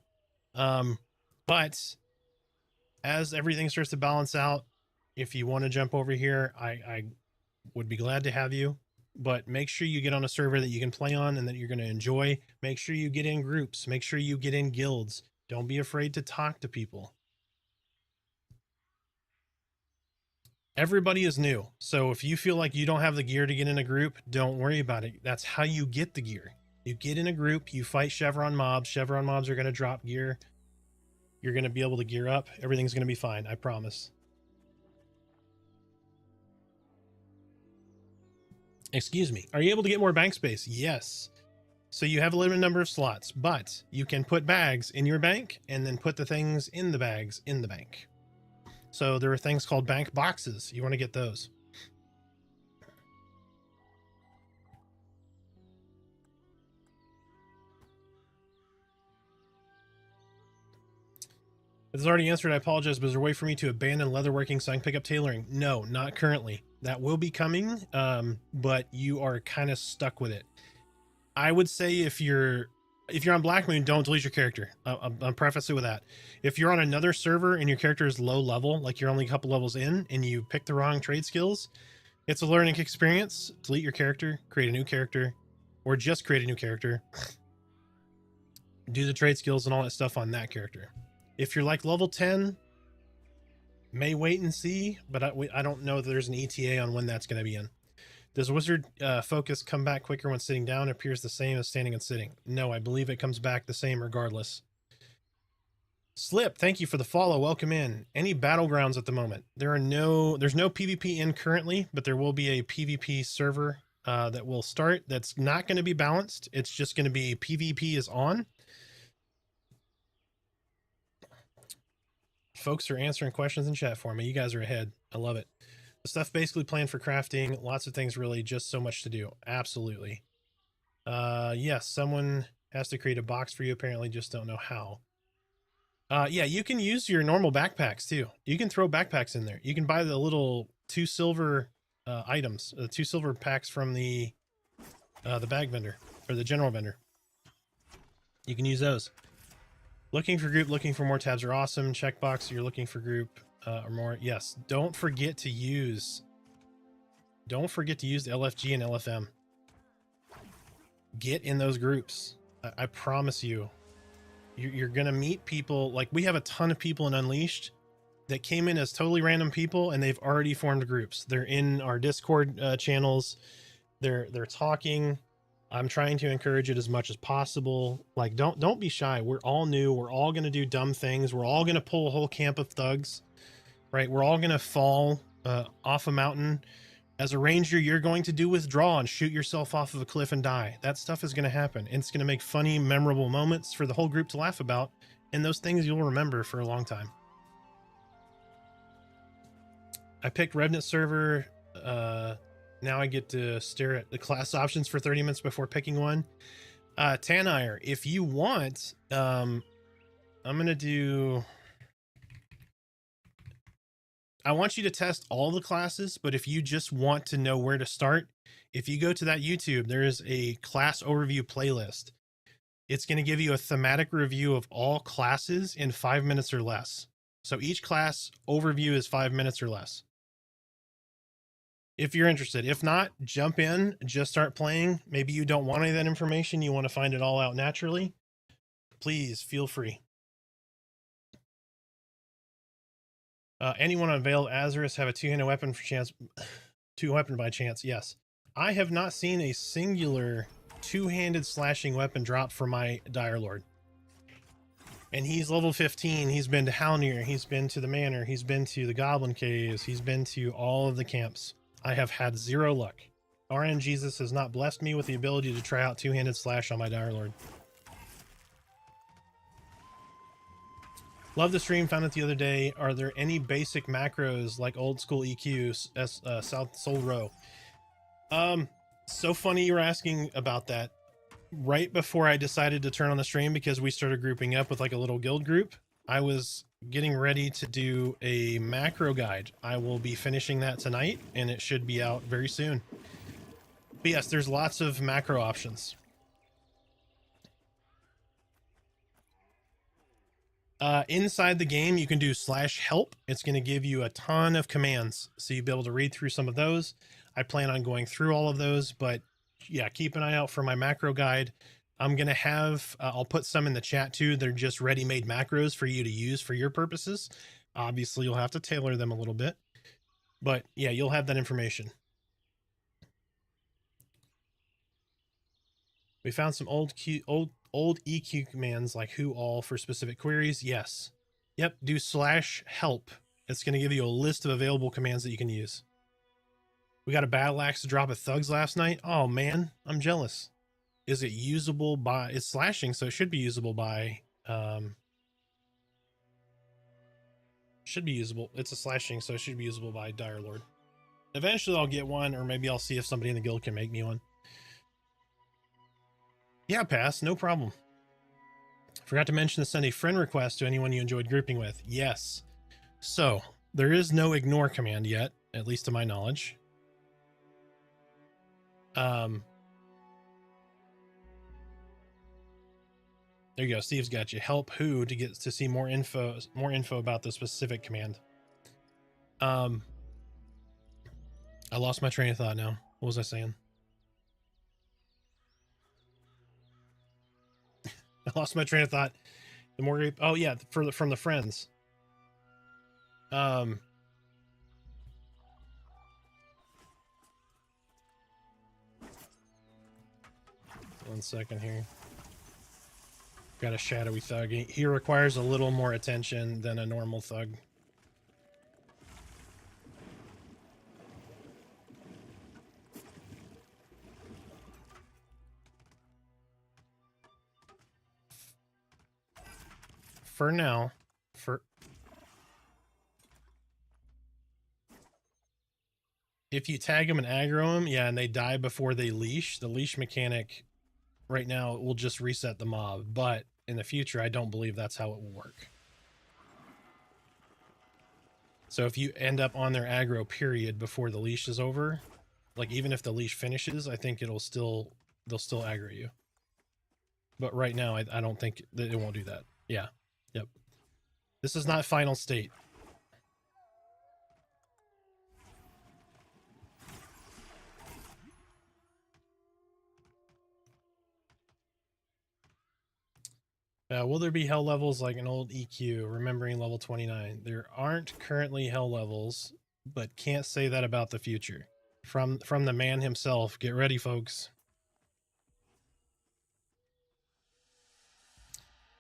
But as everything starts to balance out, if you want to jump over here, I would be glad to have you. But make sure you get on a server that you can play on and that you're going to enjoy. Make sure you get in groups. Make sure you get in guilds. Don't be afraid to talk to people. Everybody is new. So if you feel like you don't have the gear to get in a group, don't worry about it. That's how you get the gear. You get in a group, you fight Chevron mobs. Chevron mobs are going to drop gear. You're going to be able to gear up. Everything's going to be fine. I promise. Excuse me. Are you able to get more bank space? Yes. So you have a limited number of slots, but you can put bags in your bank and then put the things in the bags in the bank. So there are things called bank boxes. You want to get those. If it's already answered, I apologize, but is there a way for me to abandon leatherworking so I can pick up tailoring? No, not currently. That will be coming, but you are kind of stuck with it. I would say if you're on Black Moon, don't delete your character. I'll preface it with that. If you're on another server and your character is low level, like you're only a couple levels in, and you pick the wrong trade skills, it's a learning experience. Delete your character, create a new character, or just create a new character. Do the trade skills and all that stuff on that character. If you're like level 10, may wait and see, but I don't know if there's an ETA on when that's going to be in. Does wizard focus come back quicker when sitting down? It appears the same as standing and sitting. No, I believe it comes back the same regardless. Slip, thank you for the follow. Welcome in. Any battlegrounds at the moment? There's no PvP in currently, but there will be a PvP server that will start. That's not going to be balanced. It's just going to be PvP is on. Folks are answering questions in chat for me. You guys are ahead. I love it. The stuff basically planned for crafting. Lots of things, really, just so much to do. Absolutely. Yes, someone has to create a box for you. Apparently, just don't know how. Yeah, you can use your normal backpacks too. You can throw backpacks in there. You can buy the little 2 silver items, 2 silver packs from the bag vendor or the general vendor. You can use those. Looking for group, looking for more tabs are awesome. Checkbox, you're looking for group or more. Yes, don't forget to use the LFG and LFM. Get in those groups. I promise you. You're going to meet people. Like, we have a ton of people in Unleashed that came in as totally random people, and they've already formed groups. They're in our Discord channels. They're talking. I'm trying to encourage it as much as possible. Like, don't be shy. We're all new. We're all going to do dumb things. We're all going to pull a whole camp of thugs, right? We're all going to fall off a mountain. As a ranger, you're going to do withdraw and shoot yourself off of a cliff and die. That stuff is going to happen. And it's going to make funny, memorable moments for the whole group to laugh about. And those things you'll remember for a long time. I picked Revenant server. Now I get to stare at the class options for 30 minutes before picking one. Tanire, if you want, I'm going to do... I want you to test all the classes, but if you just want to know where to start, if you go to that YouTube, there is a class overview playlist. It's going to give you a thematic review of all classes in 5 minutes or less. So each class overview is 5 minutes or less. If you're interested. If not, jump in, just start playing. Maybe you don't want any of that information. You want to find it all out naturally. Please feel free. Anyone on Veiled Azarus have a 2-handed weapon for chance? 2-weapon by chance? Yes. I have not seen a singular 2-handed slashing weapon drop for my Dire Lord. And he's level 15. He's been to Halnir. He's been to the Manor. He's been to the Goblin Caves. He's been to all of the camps. I have had 0 luck. RN Jesus has not blessed me with the ability to try out 2-handed slash on my Dire Lord. Love the stream, found it the other day. Are there any basic macros like old school EQ, South Soul Row? So funny you were asking about that. Right before I decided to turn on the stream, because we started grouping up with like a little guild group, I was getting ready to do a macro guide. I will be finishing that tonight, and it should be out very soon. But yes, there's lots of macro options. Inside the game, you can do /help. It's going to give you a ton of commands, so you'll be able to read through some of those. I plan on going through all of those, but yeah, keep an eye out for my macro guide. I'm going to have, I'll put some in the chat too. They're just ready-made macros for you to use for your purposes. Obviously, you'll have to tailor them a little bit, but yeah, you'll have that information. We found some old EQ commands like who all for specific queries. Yes. Yep. Do /help. It's going to give you a list of available commands that you can use. We got a battle axe to drop at thugs last night. Oh man, I'm jealous. Is it usable by, it's slashing, so it should be usable by, should be usable. It's a slashing, so it should be usable by Dire Lord. Eventually I'll get one, or maybe I'll see if somebody in the guild can make me one. Yeah, pass, no problem. Forgot to mention to send a friend request to anyone you enjoyed grouping with. Yes. So there is no ignore command yet, at least to my knowledge. There you go. Steve's got you. Help who to get to see more info about the specific command. I lost my train of thought now. What was I saying? I lost my train of thought. The more, oh yeah, from the friends. 1 second here. Got a shadowy thug. He requires a little more attention than a normal thug. For now, if you tag them and aggro them, yeah, and they die before they leash, the leash mechanic right now will just reset the mob. But in the future, I don't believe that's how it will work. So if you end up on their aggro period before the leash is over, like even if the leash finishes, I think they'll still aggro you. But right now, I don't think that it won't do that. Yeah. Yep. This is not final state. Will there be hell levels like an old EQ, remembering level 29? There aren't currently hell levels, but can't say that about the future. From the man himself. Get ready, folks.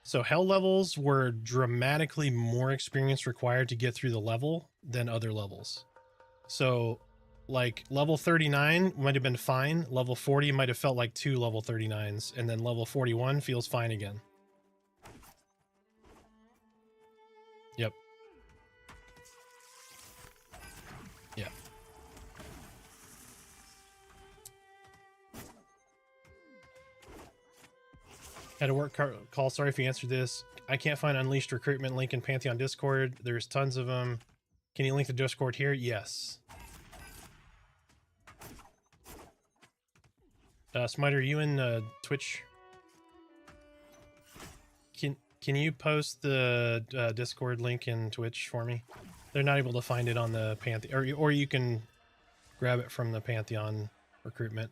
So hell levels were dramatically more experience required to get through the level than other levels. So like level 39 might have been fine. Level 40 might have felt like 2 level 39s, and then level 41 feels fine again. Yep. Yeah. Had a work call. Sorry if you answered this. I can't find Unleashed recruitment link in Pantheon Discord. There's tons of them. Can you link the Discord here? Yes. Smiter, you in Twitch? Can you post the Discord link in Twitch for me? They're not able to find it on the Pantheon, or you can grab it from the Pantheon recruitment.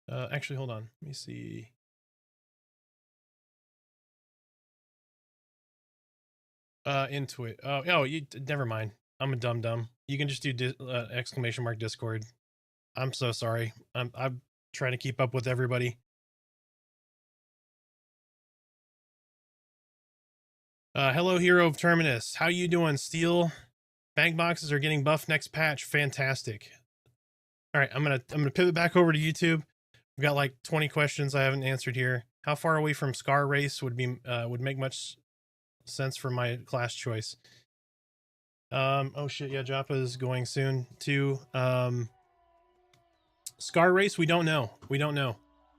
Actually, hold on. Let me see. In Twitch. Oh, you never mind. I'm a dum-dum. You can just do exclamation mark Discord. I'm so sorry. I'm trying to keep up with everybody. Hello, Hero of Terminus. How you doing, Steel? Bank boxes are getting buffed next patch. Fantastic. All right, I'm gonna pivot back over to YouTube. We've got like 20 questions I haven't answered here. How far away from Scar Race would make much sense for my class choice? Oh shit, yeah, Joppa is going soon too. Scar Race, we don't know.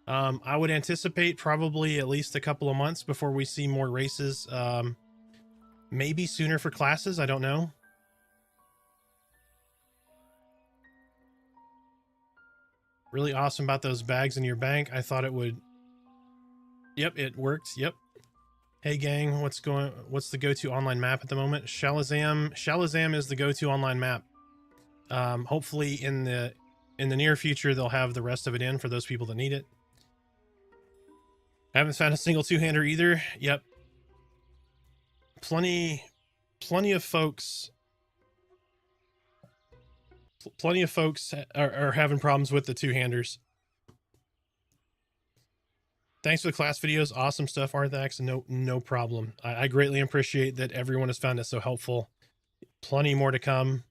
I would anticipate probably at least a couple of months before we see more races. Maybe sooner for classes, I don't know. Really awesome about those bags in your bank. I thought it would. Yep, it worked. Yep. Hey gang, what's the go-to online map at the moment? Shalazam is the go-to online map. Hopefully in the near future they'll have the rest of it in for those people that need it. I haven't found a single two-hander either. Yep. Plenty of folks are having problems with the two-handers. Thanks for the class videos. Awesome stuff, Arthax. No problem. I greatly appreciate that everyone has found it so helpful. Plenty more to come.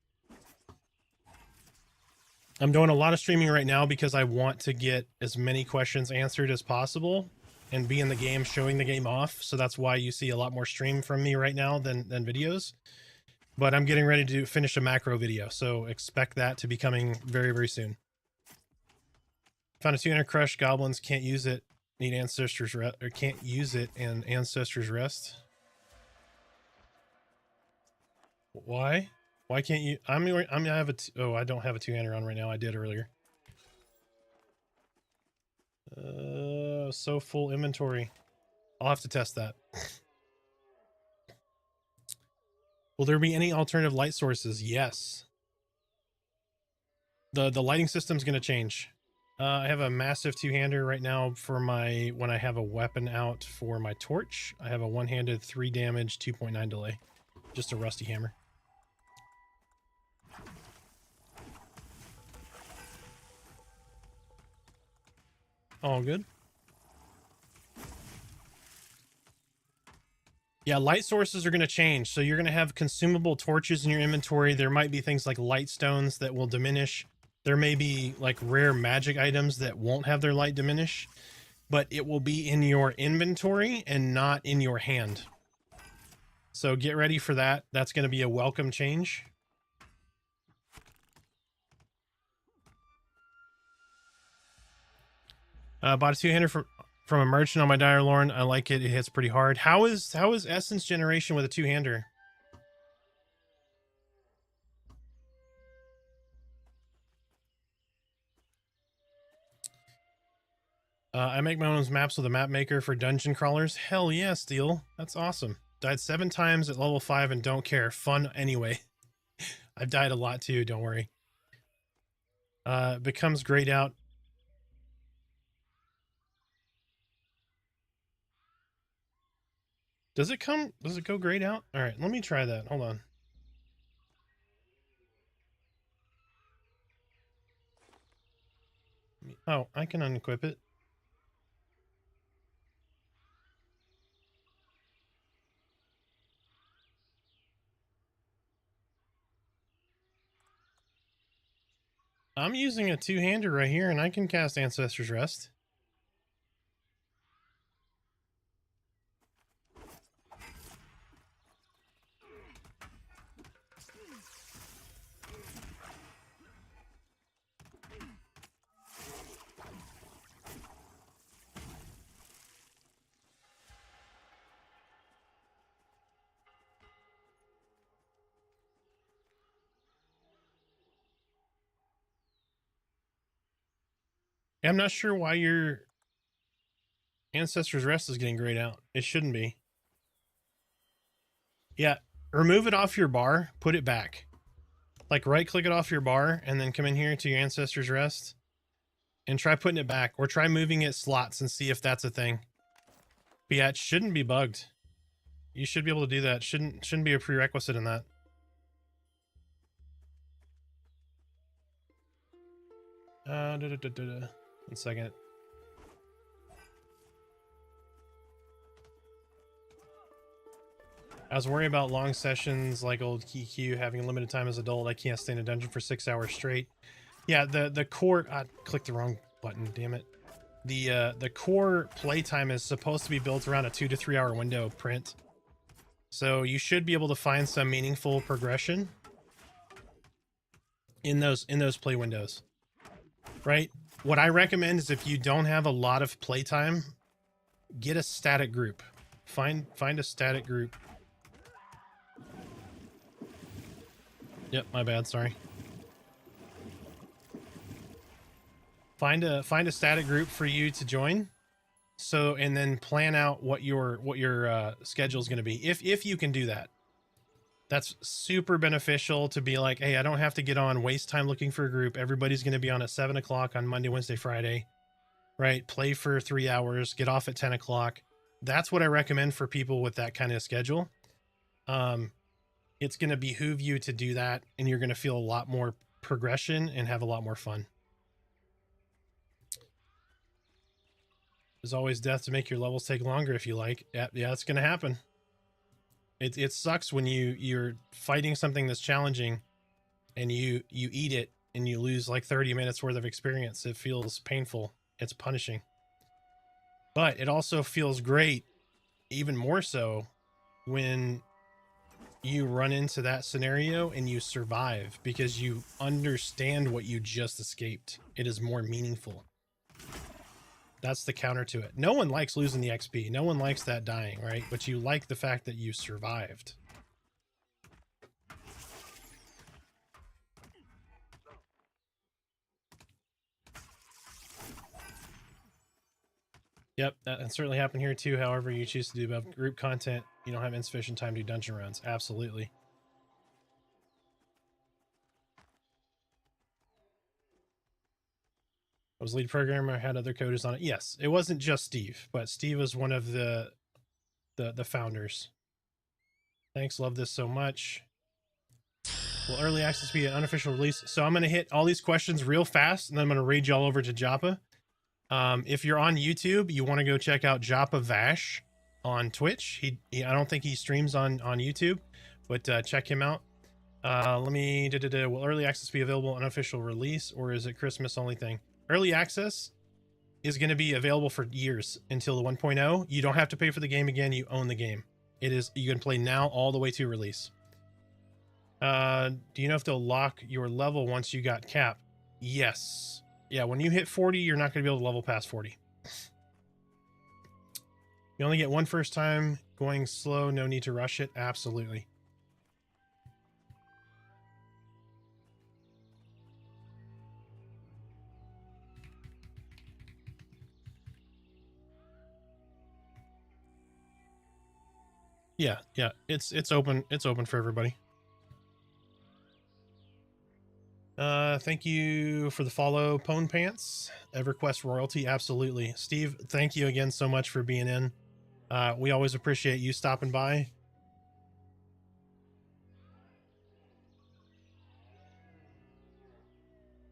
I'm doing a lot of streaming right now because I want to get as many questions answered as possible and be in the game showing the game off. So that's why you see a lot more stream from me right now than videos. But I'm getting ready to finish a macro video, so expect that to be coming very, very soon. Found a 200 crush. Goblins can't use it. Need Ancestors Rest, or can't use it in Ancestors Rest. Why? Why can't you? I have a. Oh, I don't have a two-hander on right now. I did earlier. So full inventory. I'll have to test that. Will there be any alternative light sources? Yes. The lighting system's going to change. I have a massive two-hander right now for my, when I have a weapon out for my torch. I have a one-handed 3 damage, 2.9 delay. Just a rusty hammer. All good. Yeah, light sources are going to change. So you're going to have consumable torches in your inventory. There might be things like light stones that will diminish. There may be like rare magic items that won't have their light diminish, but it will be in your inventory and not in your hand. So get ready for that. That's going to be a welcome change. Bought a two-hander from a merchant on my Dire Lorn. I like it. It hits pretty hard. How is Essence Generation with a two-hander? I make my own maps with a map maker for dungeon crawlers. Hell yeah, Steel. That's awesome. Died 7 times at level 5 and don't care. Fun anyway. I've died a lot too, don't worry. Becomes grayed out. Does it go grayed out? All right, let me try that. Hold on. Oh, I can unequip it. I'm using a two-hander right here, and I can cast Ancestor's Rest. I'm not sure why your Ancestor's Rest is getting grayed out. It shouldn't be. Yeah, remove it off your bar, put it back. Like right-click it off your bar, and then come in here to your Ancestor's Rest, and try putting it back, or try moving it slots and see if that's a thing. But yeah, it shouldn't be bugged. You should be able to do that. Shouldn't be a prerequisite in that. One second. I was worried about long sessions like old KQ having limited time as adult. I can't stay in a dungeon for 6 hours straight. Yeah, the core, I clicked the wrong button, damn it. The core playtime is supposed to be built around a 2 to 3 hour window print. So you should be able to find some meaningful progression in those play windows. Right? What I recommend is if you don't have a lot of playtime, get a static group. Find a static group. Yep, my bad, sorry. Find a static group for you to join. So, and then plan out what your schedule is going to be. If you can do that. That's super beneficial to be like, hey, I don't have to get on, waste time looking for a group. Everybody's going to be on at 7 o'clock on Monday, Wednesday, Friday, right? Play for 3 hours, get off at 10 o'clock. That's what I recommend for people with that kind of schedule. It's going to behoove you to do that, and you're going to feel a lot more progression and have a lot more fun. There's always death to make your levels take longer if you like. Yeah, it's going to happen. It sucks when you're fighting something that's challenging and you eat it and you lose like 30 minutes worth of experience. It feels painful. It's punishing. But it also feels great, even more so, when you run into that scenario and you survive because you understand what you just escaped. It is more meaningful. That's the counter to it. No one likes losing the XP. No one likes that dying, right? But you like the fact that you survived. Yep, that can certainly happen here too. However, you choose to do above group content, you don't have insufficient time to do dungeon runs. Absolutely. I was lead programmer, had other coders on it. Yes, it wasn't just Steve, but Steve was one of the founders. Thanks, love this so much. Will early access be an unofficial release? So I'm going to hit all these questions real fast, and then I'm going to raid y'all over to Joppa. If you're on YouTube, you want to go check out Joppa Vash on Twitch. I don't think he streams on YouTube, but check him out. Let me, will early access be available unofficial release, or is it Christmas only thing? Early access is going to be available for years until the 1.0. You don't have to pay for the game again. You own the game. You can play now all the way to release. Do you know if they'll lock your level once you got cap? Yes. Yeah, when you hit 40, you're not going to be able to level past 40. You only get one first time. Going slow, no need to rush it. Absolutely. Yeah, it's open. It's open for everybody. Thank you for the follow, Pone Pants. EverQuest royalty, absolutely. Steve, thank you again so much for being in. We always appreciate you stopping by.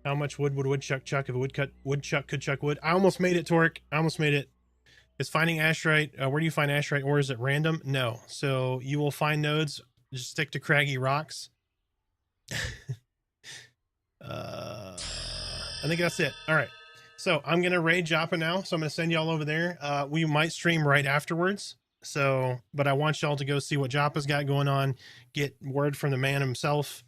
How much wood would a woodchuck chuck if a woodchuck could chuck wood? I almost made it, Torque. I almost made it. Is finding Asherite, where do you find Asherite, or is it random? No. So you will find nodes, just stick to craggy rocks. I think that's it. All right. So I'm going to raid Joppa now. So I'm going to send y'all over there. We might stream right afterwards. So, but I want y'all to go see what Joppa's got going on, get word from the man himself.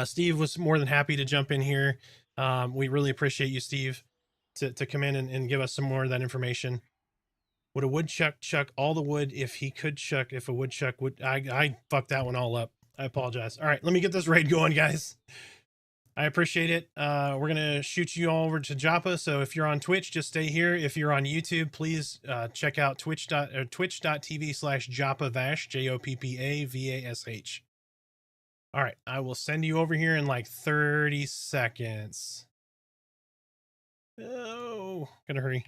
Steve was more than happy to jump in here. We really appreciate you, Steve, to come in and give us some more of that information. Would a woodchuck chuck all the wood if he could chuck, if a woodchuck would? I fucked that one all up. I apologize. All right, let me get this raid going, guys. I appreciate it. We're going to shoot you all over to Joppa. So if you're on Twitch, just stay here. If you're on YouTube, please check out twitch.tv/JoppaVash, JOPPAVASH. All right, I will send you over here in like 30 seconds. Oh, gotta hurry.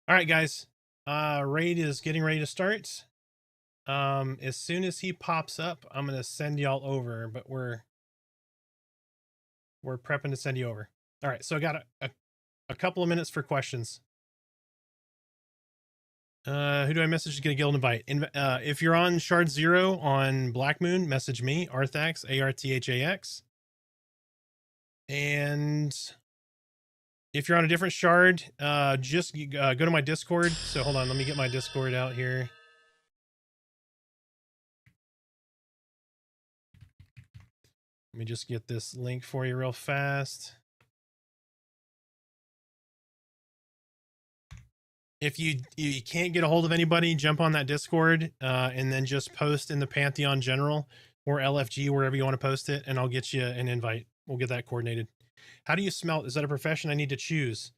All right, guys. Raid is getting ready to start. As soon as he pops up, I'm gonna send y'all over, but we're prepping to send you over. All right, so I got a couple of minutes for questions. Who do I message to get a guild invite? If you're on Shard 0 on Black Moon, message me, Arthax, ARTHAX. And if you're on a different shard, just go to my Discord. So hold on, let me get my Discord out here. Let me just get this link for you real fast. If you can't get a hold of anybody, jump on that Discord and then just post in the Pantheon General or LFG, wherever you want to post it, and I'll get you an invite. We'll get that coordinated. How do you smelt? Is that a profession I need to choose?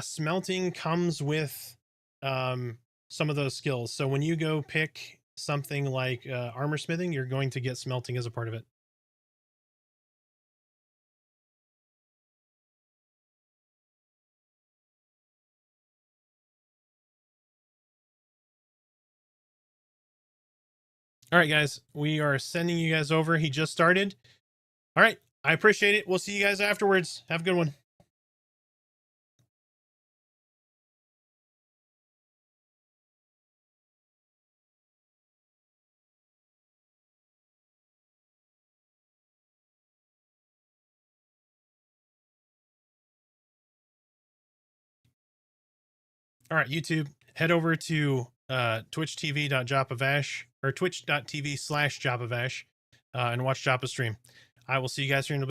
Smelting comes with some of those skills. So when you go pick something like armor smithing, you're going to get smelting as a part of it. All right, guys, we are sending you guys over. He just started. All right, I appreciate it. We'll see you guys afterwards. Have a good one. All right, YouTube, head over to twitch.tv.JoppaVash or twitch.tv/JoppaVash and watch Joppa stream. I will see you guys here in a